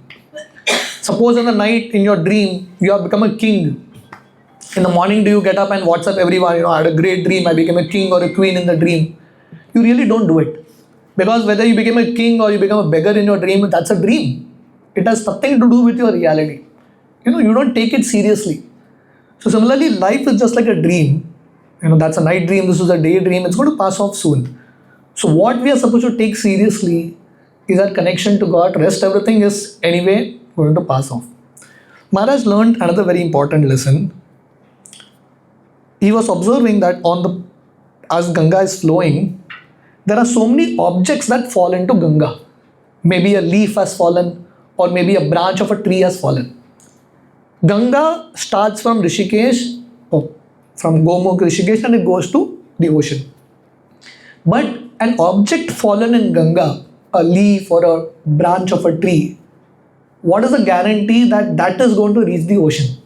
Suppose in the night, in your dream, you have become a king. In the morning, do you get up and WhatsApp everyone, I had a great dream, I became a king or a queen in the dream? You really don't do it. Because whether you became a king or you become a beggar in your dream, that's a dream. It has nothing to do with your reality. You don't take it seriously. So similarly, life is just like a dream. That's a night dream, this is a day dream, it's going to pass off soon. So what we are supposed to take seriously is our connection to God. Rest everything is anyway going to pass off. Maharaj learned another very important lesson. He was observing that as Ganga is flowing, there are so many objects that fall into Ganga. Maybe a leaf has fallen, or maybe a branch of a tree has fallen. Ganga starts from Rishikesh, from Gomukh Rishikesh, and it goes to the ocean. But an object fallen in Ganga, a leaf or a branch of a tree, what is the guarantee that that is going to reach the ocean?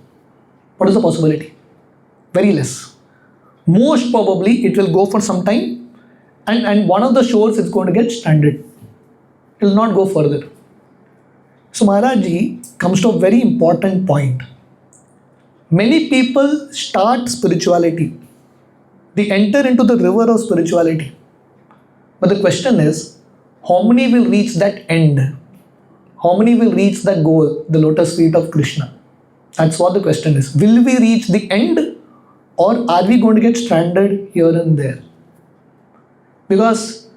What is the possibility? Very less. Most probably it will go for some time, and one of the shores is going to get stranded. It will not go further. So Maharaj Ji comes to a very important point. Many people start spirituality. They enter into the river of spirituality. But the question is, how many will reach that end? How many will reach that goal, the lotus feet of Krishna? That's what the question is. Will we reach the end, or are we going to get stranded here and there? Because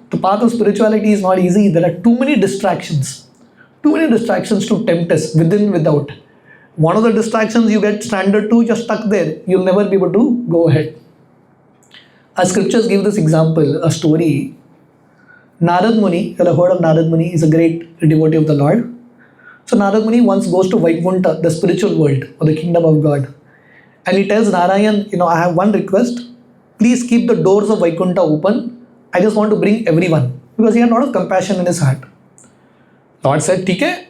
the path of spirituality is not easy. There are too many distractions. Too many distractions to tempt us, within, without. One of the distractions you get stranded to, you're stuck there. You'll never be able to go ahead. Our scriptures give this example, a story. Narad Muni, you'll have heard of Narad Muni, is a great devotee of the Lord. So Narad Muni once goes to Vaikuntha, the spiritual world, or the kingdom of God. And he tells Narayan, I have one request. Please keep the doors of Vaikuntha open. I just want to bring everyone. Because he had a lot of compassion in his heart. Lord said, "ठीक है,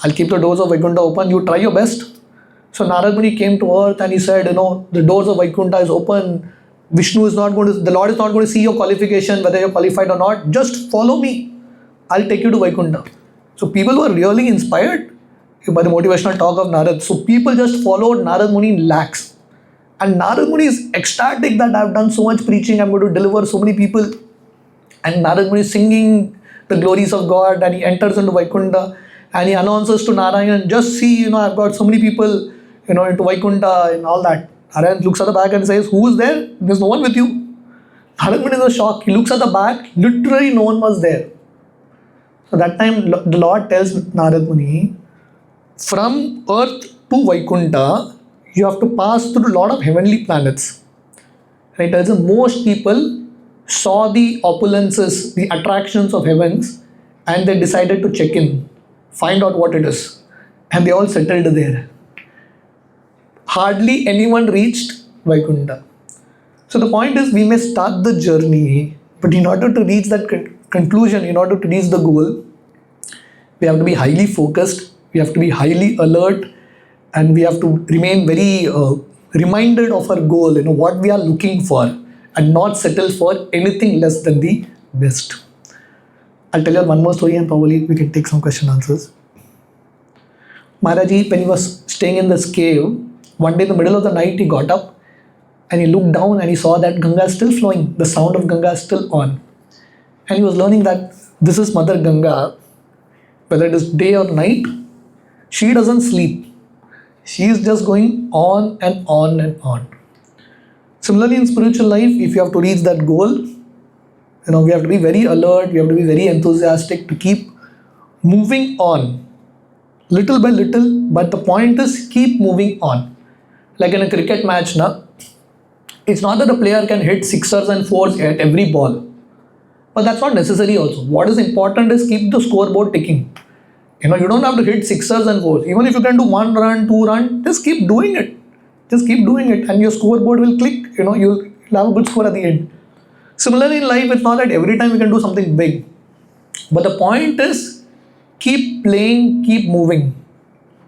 I'll keep the doors of Vaikuntha open. You try your best. So Narad Muni came to earth and he said, the doors of Vaikuntha is open. The Lord is not going to see your qualification, whether you're qualified or not. Just follow me. I'll take you to Vaikuntha. So people were really inspired by the motivational talk of Narad. So people just followed Narad Muni in lakhs. And Narad Muni is ecstatic that I've done so much preaching, I'm going to deliver so many people. And Narad Muni is singing the glories of God, and he enters into Vaikuntha and he announces to Narayan, just see, I've got so many people, into Vaikuntha and all that. Narayan looks at the back and says, who is there? There's no one with you. Narad Muni is in shock. He looks at the back, literally no one was there. So that time the Lord tells Narad Muni, from earth to Vaikuntha, you have to pass through a lot of heavenly planets. Right? Tells him most people saw the opulences, the attractions of heavens, and they decided to check in, find out what it is. And they all settled there. Hardly anyone reached Vaikuntha. So the point is, we may start the journey, but in order to reach that conclusion, in order to reach the goal, we have to be highly focused, we have to be highly alert, and we have to remain very reminded of our goal, what we are looking for, and not settle for anything less than the best. I'll tell you one more story and probably we can take some question answers. Maharaj, when he was staying in this cave, one day in the middle of the night he got up and he looked down and he saw that Ganga is still flowing, the sound of Ganga is still on. And he was learning that this is Mother Ganga, whether it is day or night, she doesn't sleep. She is just going on and on and on. Similarly, in spiritual life, if you have to reach that goal, we have to be very alert, we have to be very enthusiastic to keep moving on, little by little, but the point is keep moving on. Like in a cricket match, it's not that a player can hit sixers and fours at every ball, but that's not necessary also. What is important is keep the scoreboard ticking. You don't have to hit sixers and fours. Even if you can do 1 run, 2 run, just keep doing it. Just keep doing it and your scoreboard will click. You'll have a good score at the end. Similarly in life, it's not that every time you can do something big. But the point is, keep playing, keep moving.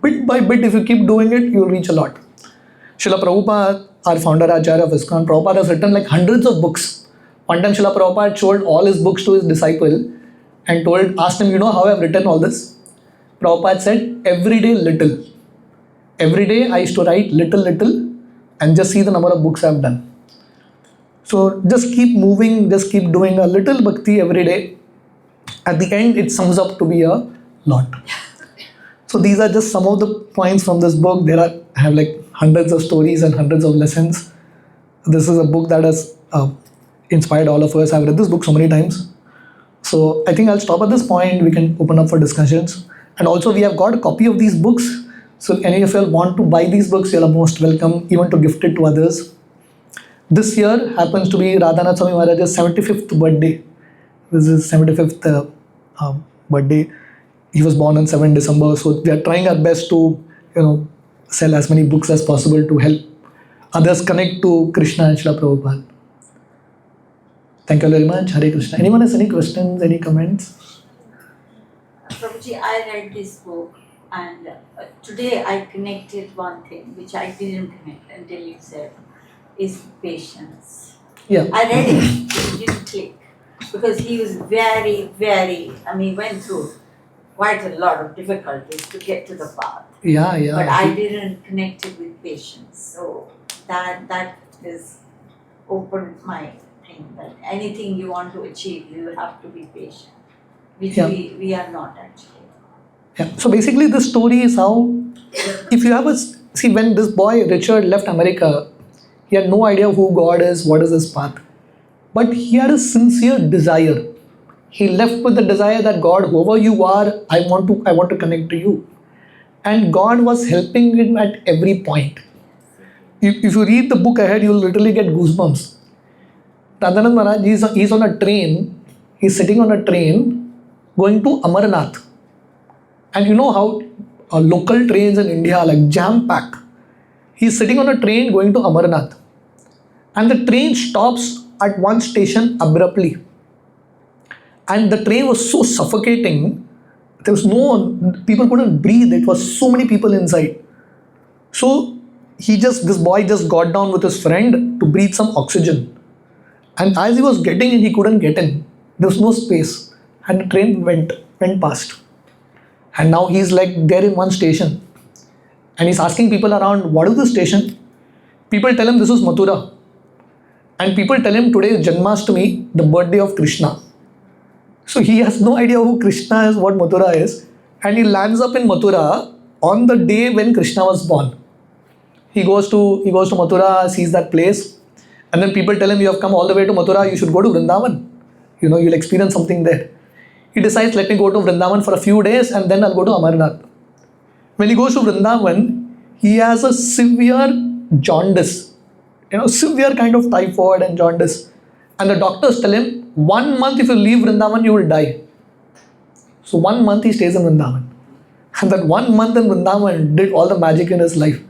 Bit by bit, if you keep doing it, you'll reach a lot. Srila Prabhupada, our founder Acharya of ISKCON, Prabhupada has written like hundreds of books. One time Srila Prabhupada showed all his books to his disciple and asked him, how I've written all this? Prabhupada said, every day little. Every day I used to write little and just see the number of books I've done. So just keep moving, just keep doing a little bhakti every day. At the end, it sums up to be a lot. So these are just some of the points from this book. I have like hundreds of stories and hundreds of lessons. This is a book that has inspired all of us. I've read this book so many times. So I think I'll stop at this point. We can open up for discussions. And also we have got a copy of these books. So if any of you want to buy these books, you are most welcome, even to gift it to others. This year happens to be Radhanath Swami Maharaj's 75th birthday. This is 75th birthday. He was born on 7 December. So we are trying our best to, sell as many books as possible to help others connect to Krishna and Srila Prabhupada. Thank you very much. Hare Krishna. Anyone has any questions, any comments? Prabhuji, I read this book and today I connected one thing which I didn't connect until you said is patience. Yeah. I read it didn't click because he was very, went through quite a lot of difficulties to get to the path. Yeah. But I didn't connect it with patience. So that is opened my thing that anything you want to achieve, you have to be patient. Which we are not actually. Yeah. So basically the story is how, if you have when this boy Richard left America, he had no idea who God is, what is his path. But he had a sincere desire. He left with the desire that God, whoever you are, I want to connect to you. And God was helping him at every point. If you read the book ahead, you'll literally get goosebumps. Radhanath Maharaj, he's on a train, he's sitting on a train going to Amarnath. And you know how local trains in India are like jam-packed. He's sitting on a train going to Amarnath. And the train stops at one station abruptly. And the train was so suffocating There was no, people couldn't breathe. It was so many people inside. So this boy just got down with his friend to breathe some oxygen. And as he was getting in, he couldn't get in. There was no space. And the train went past. And now he's like there in one station. And he's asking people around, what is the station? People tell him this is Mathura. And people tell him today is Janmashtami, the birthday of Krishna. So he has no idea who Krishna is, what Mathura is. And he lands up in Mathura on the day when Krishna was born. He goes to Mathura, sees that place. And then people tell him, you have come all the way to Mathura, you should go to Vrindavan. You'll experience something there. He decides, let me go to Vrindavan for a few days and then I'll go to Amarnath. When he goes to Vrindavan, he has a severe jaundice. Severe kind of typhoid and jaundice. And the doctors tell him, 1 month if you leave Vrindavan, you will die. So 1 month he stays in Vrindavan. And that 1 month in Vrindavan did all the magic in his life.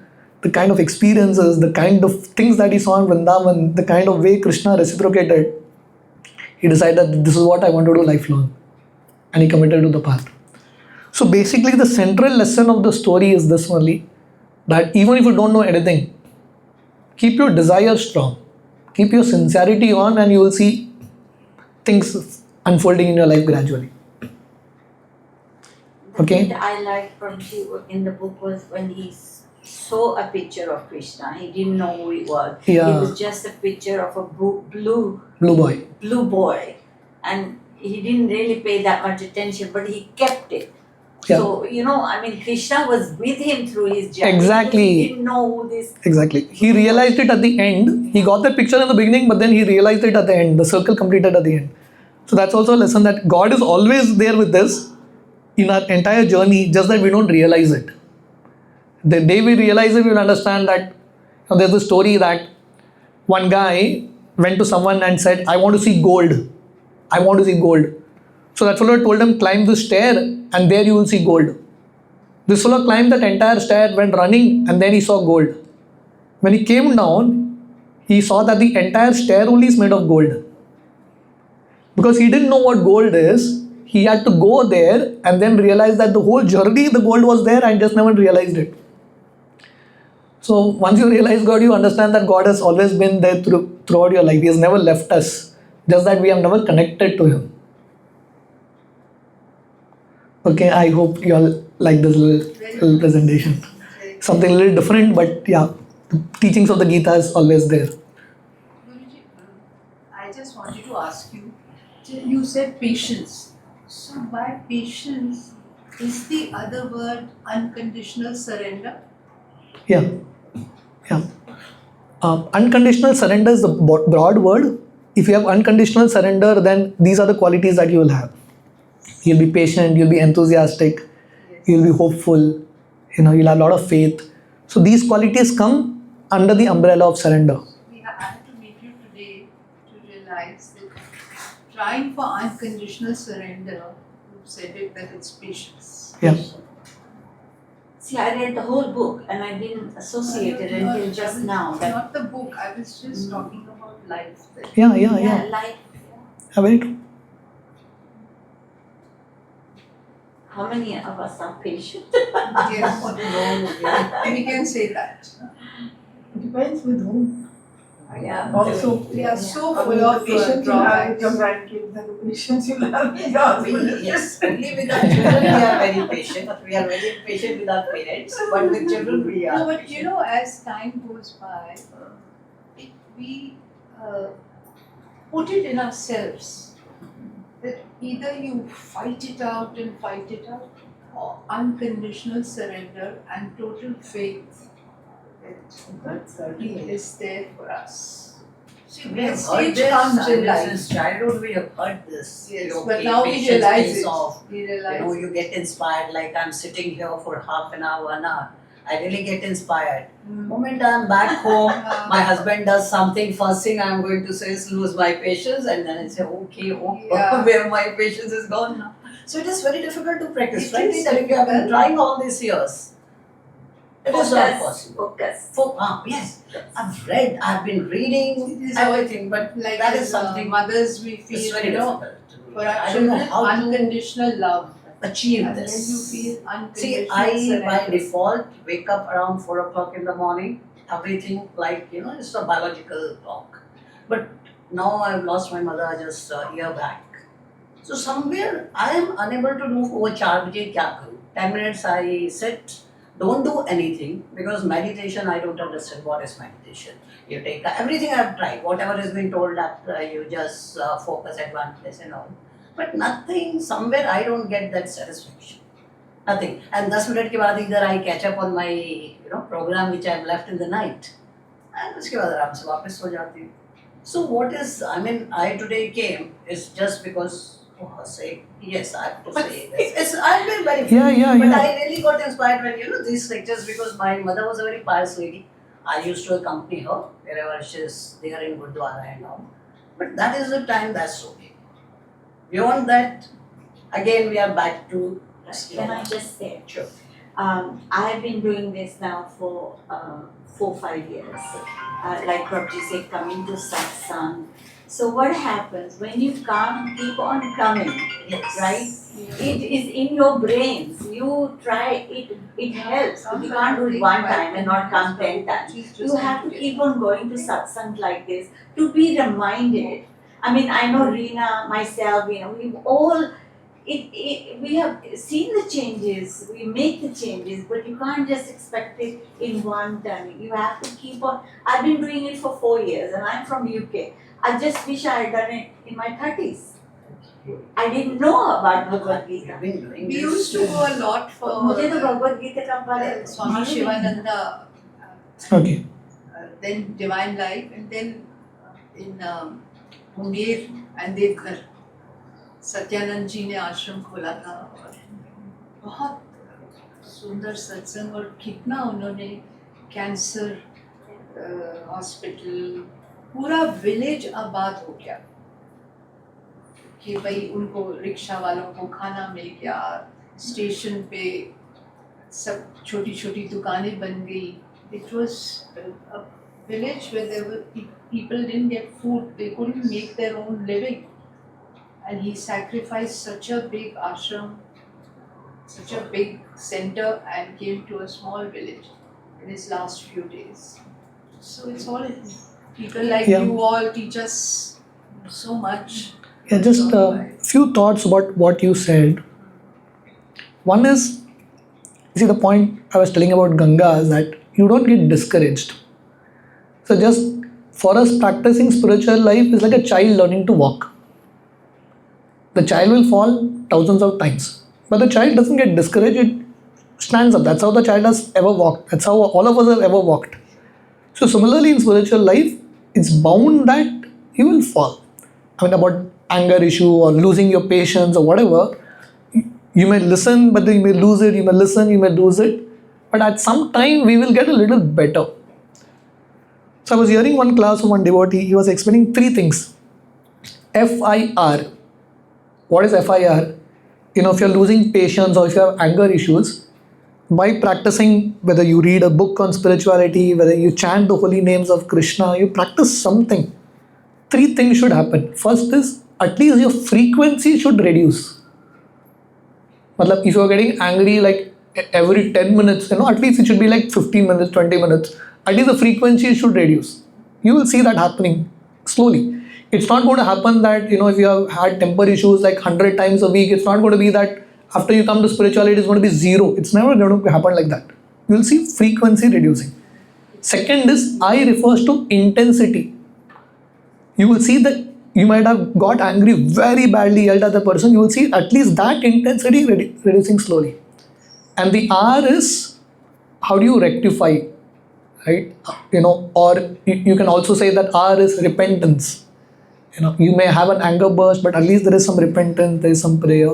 The kind of experiences, the kind of things that he saw in Vrindavan, the kind of way Krishna reciprocated, he decided that this is what I want to do lifelong. And he committed to the path. So basically the central lesson of the story is this only, that even if you don't know anything, keep your desire strong. Keep your sincerity on and you will see things unfolding in your life gradually. Okay? What I liked from you in the book was when he saw a picture of Krishna. He didn't know who he was. Yeah. It was just a picture of a blue boy. And he didn't really pay that much attention, but he kept it. Yeah. So, Krishna was with him through his journey. Exactly. He didn't know who this... Exactly. He realized it at the end. He got the picture in the beginning, but then he realized it at the end. The circle completed at the end. So that's also a lesson that God is always there with us in our entire journey, just that we don't realize it. The day we realize it, we will understand that there's a story that one guy went to someone and said, I want to see gold. I want to see gold. So that fellow told him, climb this stair and there you will see gold. This fellow climbed that entire stair, went running, and then he saw gold. When he came down, he saw that the entire stair only is made of gold. Because he didn't know what gold is, he had to go there and then realize that the whole journey the gold was there and just never realized it. So once you realize God, you understand that God has always been there throughout your life. He has never left us. Just that we have never connected to Him. Okay, I hope you all like this little presentation. Something a little different, but yeah, the teachings of the Gita is always there. Guruji, I just wanted to ask you, you said patience. So by patience, is the other word unconditional surrender? Yeah. Unconditional surrender is the broad word. If you have unconditional surrender, then these are the qualities that you will have. You'll be patient, you'll be enthusiastic, you'll be hopeful, you'll have a lot of faith. So these qualities come under the umbrella of surrender. I had to meet you today to realize that trying for unconditional surrender, you said it that it's patience. Yeah. See, I read the whole book and I didn't associate it until just now. Not the book, I was just talking about life. Yeah. Life. Very true. How many of us are patient? Yes, we can say that. Depends with whom. Yeah. Also, We are so I full mean, of the patience you have with drawbacks. your grandkids and the patience you have with your husband. Yes, only with our children we are very patient. We are very patient with our parents, but with children we are No, but patient. as time goes by, we put it in ourselves that either you fight it out, or unconditional surrender and total faith that He is there for us. See, We when have heard stage this, comes in life, since childhood we have heard this. yes, Okay, but now we patience realize pays it. off. We realize You get inspired, like I'm sitting here for half an hour, 1 hour. I really get inspired. Moment I'm back home, my husband does something, first thing I'm going to say is lose my patience, and then I say, Yeah. where my patience is gone now. So it is very difficult to practice, It right? is That if you have been difficult. trying all these years, it is not possible. Focus. Yes, I've been reading It is everything, but like that is as something mothers we it's feel, very difficult. for our I don't know children, how to unconditional love. achieve And then this. you feel See, unconditional I by surrender. default wake up around 4 o'clock in the morning, everything like, it's a biological clock. But now I've lost my mother just a year back. So somewhere I am unable to do वो 4 बजे क्या करूँ? 10 minutes I sit, don't do anything, because meditation I don't understand what is meditation. You take everything I've tried, whatever has been told that you just focus at one place and all. But nothing, somewhere I don't get that satisfaction. Nothing. And 10 minute के बाद either I catch up on my program which I've left in the night. And उसके बाद आराम से वापस सो जाती हूँ. So what is, I today came is just because, for her sake, yes, I have to say this. I've been very but I really got inspired when, these lectures, because my mother was a very pious lady. I used to accompany her wherever she's there in Gurdwara and all. But that is the time, that's okay. Beyond that, again we are back to Can I just say? Sure. I have been doing this now for 4-5 years. Like Prabhuji said, coming to satsang. So what happens when you can't keep on coming, Yes. right? It is in your brains. You try it. It helps. You can't do it one time and not come 10 times. You have to keep on going to satsang like this to be reminded. I mean, I know Reena, myself, we've all. We have seen the changes, we make the changes, but you can't just expect it in one time. You have to keep on. I've been doing it for 4 years and I'm from UK. I just wish I had done it in my 30s. I didn't know about Bhagavad Gita. We used to go a lot for मुझे तो भगवद गीता का बारे Swami Shivananda, Okay. then Divine Life, and then in Munger and Devghar, Satyanand जी ने आश्रम खोला था और बहुत सुंदर सत्संग, और कितना उन्होंने कैंसर हॉस्पिटल, पूरा विलेज आबाद हो गया कि भाई उनको रिक्शा वालों को खाना मिल गया, स्टेशन पे सब छोटी छोटी दुकानें बन गई. It was a village where there were people didn't get food, they couldn't make their own living. And he sacrificed such a big ashram, such a big center, and came to a small village in his last few days. So it's all people like you all teach us so much. Yeah, just a few thoughts about what you said. One is, see, the point I was telling about Ganga is that you don't get discouraged. So just for us, practicing spiritual life is like a child learning to walk. The child will fall thousands of times, but the child doesn't get discouraged, it stands up. That's how the child has ever walked. That's how all of us have ever walked. So similarly in spiritual life, it's bound that you will fall. About anger issue or losing your patience or whatever, you may listen, but then you may lose it, you may listen, you may lose it. But at some time, we will get a little better. So I was hearing one class from one devotee, he was explaining 3 things. FIR. What is FIR? If you're losing patience or if you have anger issues, by practicing, whether you read a book on spirituality, whether you chant the holy names of Krishna, you practice something. 3 things should happen. First is, at least your frequency should reduce. If you're getting angry like every 10 minutes, at least it should be like 15 minutes, 20 minutes. At least the frequency should reduce. You will see that happening slowly. It's not going to happen that, if you have had temper issues like 100 times a week, it's not going to be that after you come to spirituality, it's going to be 0. It's never going to happen like that. You will see frequency reducing. Second is, I refers to intensity. You will see that you might have got angry very badly, yelled at the person. You will see at least that intensity reducing slowly. And the R is, how do you rectify, right? Or you can also say that R is repentance. You may have an anger burst, but at least there is some repentance, there is some prayer.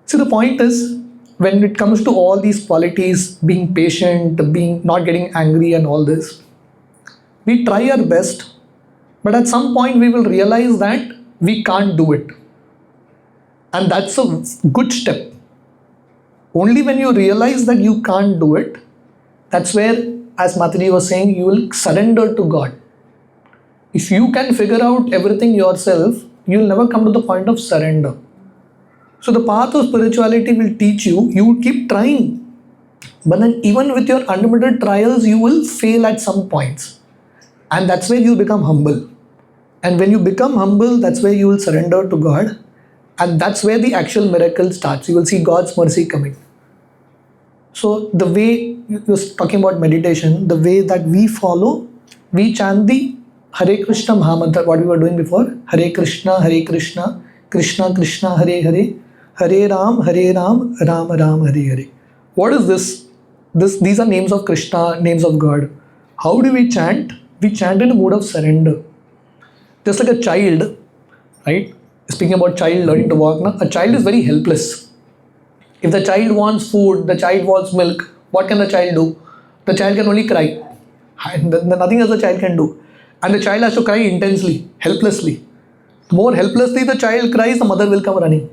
See, the point is, when it comes to all these qualities, being patient, being not getting angry and all this, we try our best, but at some point we will realize that we can't do it. And that's a good step. Only when you realize that you can't do it, that's where, as Mataji was saying, you will surrender to God. If you can figure out everything yourself, you will never come to the point of surrender. So the path of spirituality will teach you, you will keep trying. But then even with your unlimited trials, you will fail at some points. And that's where you become humble. And when you become humble, that's where you will surrender to God. And that's where the actual miracle starts. You will see God's mercy coming. So the way you were talking about meditation, the way that we follow, we chant the Hare Krishna Mahamantra, what we were doing before. Hare Krishna, Krishna Krishna, Hare Hare, Hare Ram, Ram Ram, Hare Hare. What is this? These are names of Krishna, names of God. How do we chant? We chant in a mood of surrender. Just like a child, right? Speaking about child learning to walk, now, a child is very helpless. If the child wants food, the child wants milk, what can the child do? The child can only cry. And nothing else the child can do. And the child has to cry intensely, helplessly. The more helplessly the child cries, the mother will come running.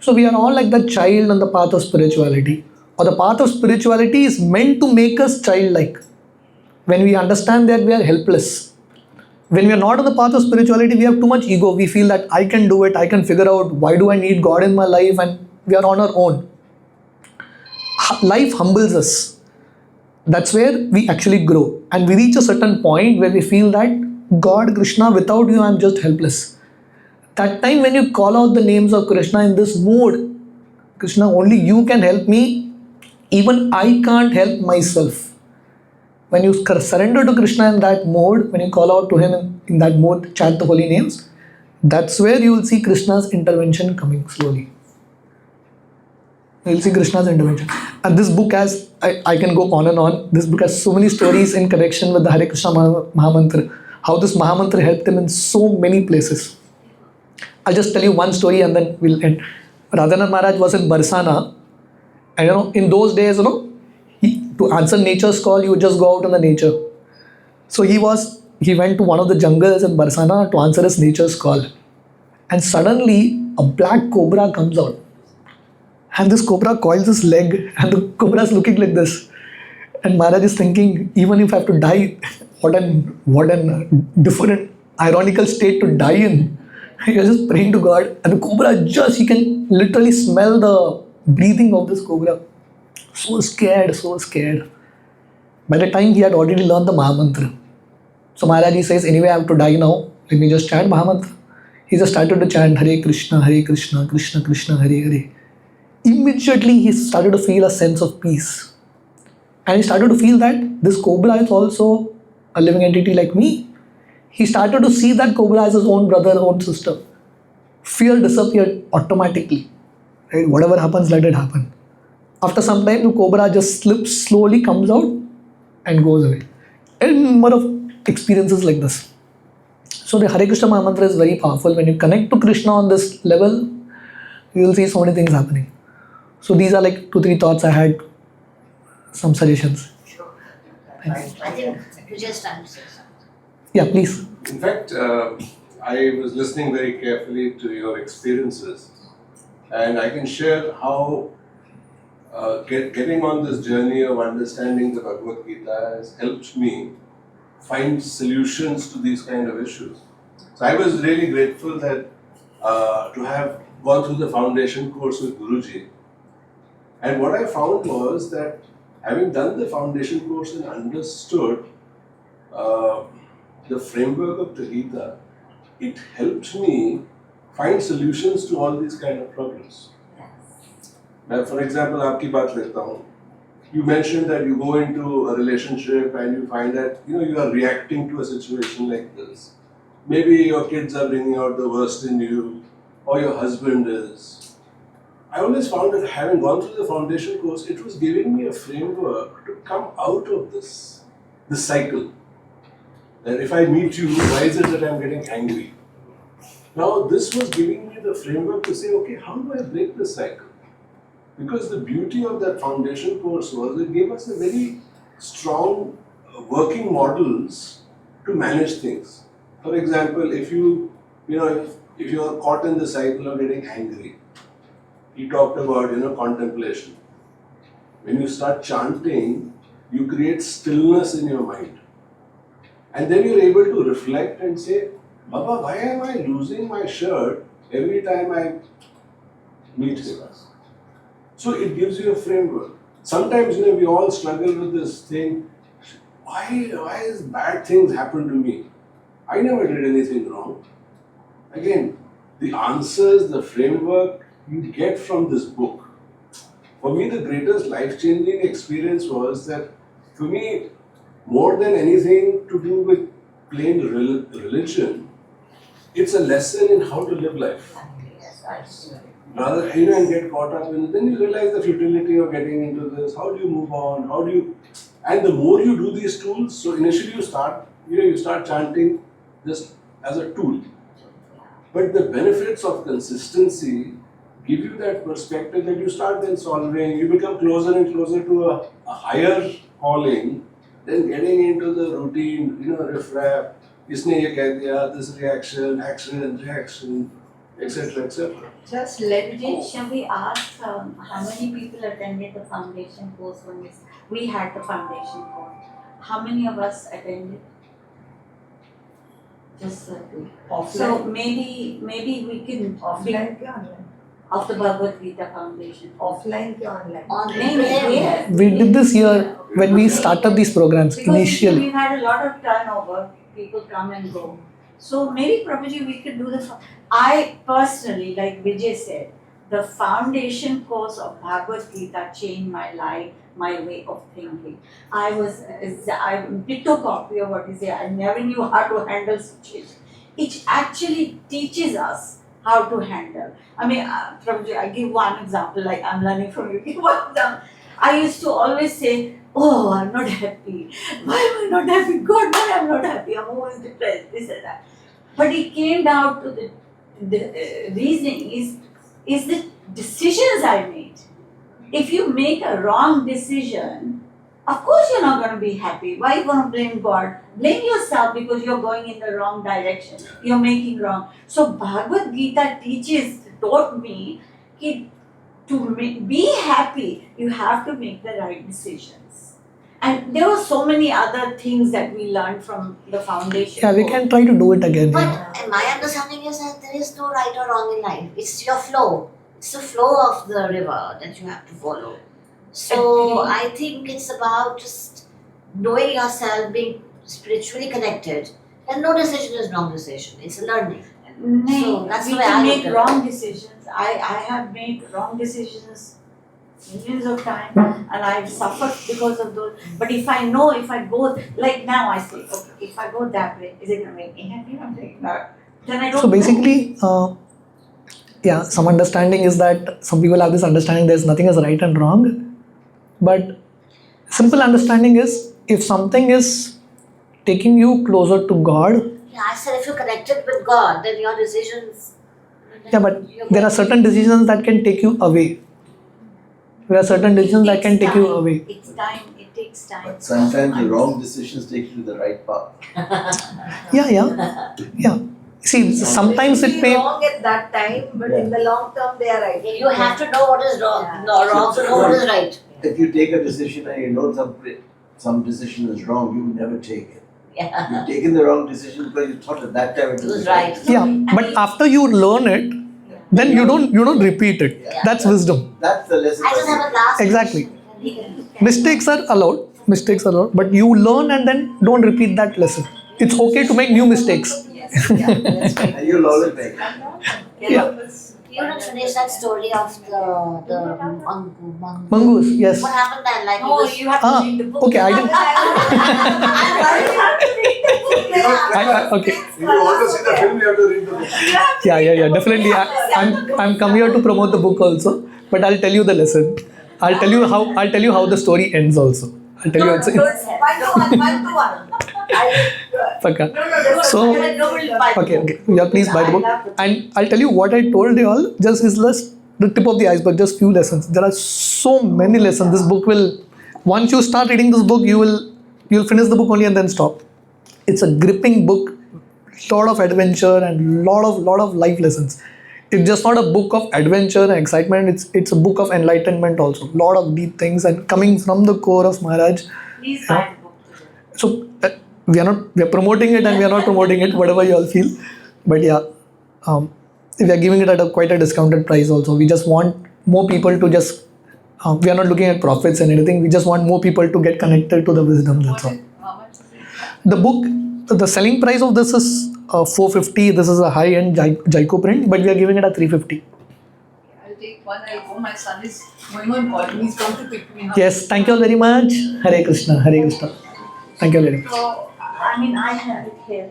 So we are all like that child on the path of spirituality. Or the path of spirituality is meant to make us childlike. When we understand that we are helpless. When we are not on the path of spirituality, we have too much ego. We feel that I can do it, I can figure out why do I need God in my life, and we are on our own. Life humbles us. That's where we actually grow. And we reach a certain point where we feel that God, Krishna, without you, I'm just helpless. That time when you call out the names of Krishna in this mood, Krishna, only you can help me. Even I can't help myself. When you surrender to Krishna in that mode, when you call out to Him in that mode, chant the holy names, that's where you will see Krishna's intervention coming slowly. You will see Krishna's intervention. And this book has, I can go on and on, this book has so many stories in connection with the Hare Krishna Mahamantra, how this Mahamantra helped him in so many places. I'll just tell you one story and then we'll end. Radhanath Maharaj was in Barsana, and in those days, to answer nature's call, you would just go out in the nature. So he went to one of the jungles in Barsana to answer his nature's call. And suddenly, a black cobra comes out. And this cobra coils his leg, and the cobra is looking like this. And Maharaj is thinking, even if I have to die, what an different, ironical state to die in. He was just praying to God, and the cobra he can literally smell the breathing of this cobra. So scared, so scared. By the time he had already learned the Mahamantra. So Maharaj says, anyway, I have to die now. Let me just chant Mahamantra. He just started to chant Hare Krishna, Krishna Krishna, Hare Hare. Immediately he started to feel a sense of peace. And he started to feel that this cobra is also a living entity like me. He started to see that cobra as his own brother, own sister. Fear disappeared automatically. Right? Whatever happens, let it happen. After some time, the cobra just slowly comes out and goes away. A number of experiences like this. So the Hare Krishna Mahamantra is very powerful. When you connect to Krishna on this level, you will see so many things happening. So these are like 2-3 thoughts I had, some suggestions. Sure. I think you just answered something. Yeah, please. In fact, I was listening very carefully to your experiences, and I can share how getting on this journey of understanding the Bhagavad Gita has helped me find solutions to these kind of issues. So I was really grateful that to have gone through the foundation course with Guruji. And what I found was that having done the foundation course and understood the framework of the Gita, it helped me find solutions to all these kind of problems. Now, for example, आपकी बात लेता हूँ. You mentioned that you go into a relationship and you find that you are reacting to a situation like this. Maybe your kids are bringing out the worst in you, or your husband is. I always found that having gone through the foundation course, it was giving me a framework to come out of this cycle. That if I meet you, why is it that I'm getting angry? Now, this was giving me the framework to say, okay, how do I break this cycle? Because the beauty of that foundation course was it gave us a very strong working models to manage things. For example, if you are caught in the cycle of getting angry, he talked about contemplation. When you start chanting, you create stillness in your mind. And then you're able to reflect and say, Baba, why am I losing my shirt every time I meet him. So it gives you a framework. Sometimes we all struggle with this thing. Why is bad things happen to me? I never did anything wrong. Again, the answers, the framework you get from this book. For me, the greatest life-changing experience was that, for me, more than anything to do with plain religion, it's a lesson in how to live life. Rather, and get caught up in it, then you realize the futility of getting into this. How do you move on? And the more you do these tools, so initially you start chanting just as a tool. But the benefits of consistency give you that perspective that you start then solving, you become closer and closer to a higher calling, then getting into the routine, riff-raff, isne ye keh diya, this reaction, action, reaction, etc., etc. Just leverage. Shall we ask how many people attended the foundation course when we had the foundation course? How many of us attended? Just so maybe we can Offline ke online? of the Bhagavad Gita Foundation. Offline ke online? Online. We did this year when we started these programs Because initially. we've had a lot of turnover. People come and go. So maybe Prabhuji we could do I personally, like Vijay said, the foundation course of Bhagavad Gita changed my life, my way of thinking. I ditto copy of what you say. I never knew how to handle situations. It actually teaches us how to handle. I mean, Prabhuji, I give one example, like I'm learning from you. Give one example. I used to always say, oh, I'm not happy. Why am I not happy? God, why I'm not happy? I'm always depressed, this and that. But it came down to the reasoning is the decisions I made. If you make a wrong decision, of course you're not going to be happy. Why are you going to blame God? Blame yourself because you're going in the wrong direction. You're making wrong. So Bhagavad Gita taught me that to be happy, you have to make the right decisions. And there were so many other things that we learned from the foundation. Yeah, we can try to do it again. Yeah. But my understanding is that there is no right or wrong in life. It's your flow. It's the flow of the river that you have to follow. So I think it's about just knowing yourself, being spiritually connected. And no decision is wrong decision. It's a learning. So that's we the way can I make look at it. wrong decisions. I have made wrong decisions millions of times and I've suffered because of those. But if I go, like now I say, okay, if I go that way, is it going to make me happy? I'm saying no. Then I don't So know. basically, some understanding is that some people have this understanding there's nothing as right and wrong. But simple understanding is if something is taking you closer to God, Yeah, I said if you're connected with God, then your decisions. yeah, but there are certain decisions that can take you away. There are certain decisions that can take you away. It's time. It takes time. But sometimes the wrong decisions take you to the right path. Yeah. See, sometimes it may. Wrong at that time, but in the long term they are right. You have to know what is wrong. Yeah. No, wrong to know what is right. If you take a decision and you know some decision is wrong, you will never take it. Yeah. You've taken the wrong decision because you thought at that time it was right. Yeah, but after you learn it, then you don't repeat it. Yeah. That's wisdom. That's the lesson. I just have a last Exactly. question. Mistakes are allowed. But you learn and then don't repeat that lesson. It's okay to make new mistakes. Yes, yeah, that's right. And you'll always make it. Yeah. You didn't finish that story of the mongoose. Mongoose, yes. What happened then? Like Oh, you have to read the book. Okay, I didn't. Okay. If you want to see the film, you have to read the book. Yeah. Definitely, I'm come here to promote the book also. But I'll tell you the lesson. I'll tell you how the story ends also. I'll tell you. One to one. Okay. So. Okay. Yeah, please buy the book. And I'll tell you what I told you all. Just is the tip of the iceberg. Just few lessons. There are so many lessons. This book will. Once you start reading this book, you'll finish the book only and then stop. It's a gripping book. Lot of adventure and lot of life lessons. It's just not a book of adventure and excitement. It's a book of enlightenment also. Lot of deep things and coming from the core of Maharaj. Please buy the book today. So we are promoting it and we are not promoting it, whatever you all feel. But yeah, we are giving it at quite a discounted price also. We just want more people to just, we are not looking at profits and anything. We just want more people to get connected to the wisdom, that's all. How much is it? The book, the selling price of this is 450. This is a high-end Jaiko print, but we are giving it at 350. I'll take one, I'll go. My son is going on calling. He's going to pick me up. Yes, thank you all very much. Hare Krishna, Hare Krishna. Thank you all very much. So, I mean, I have it here.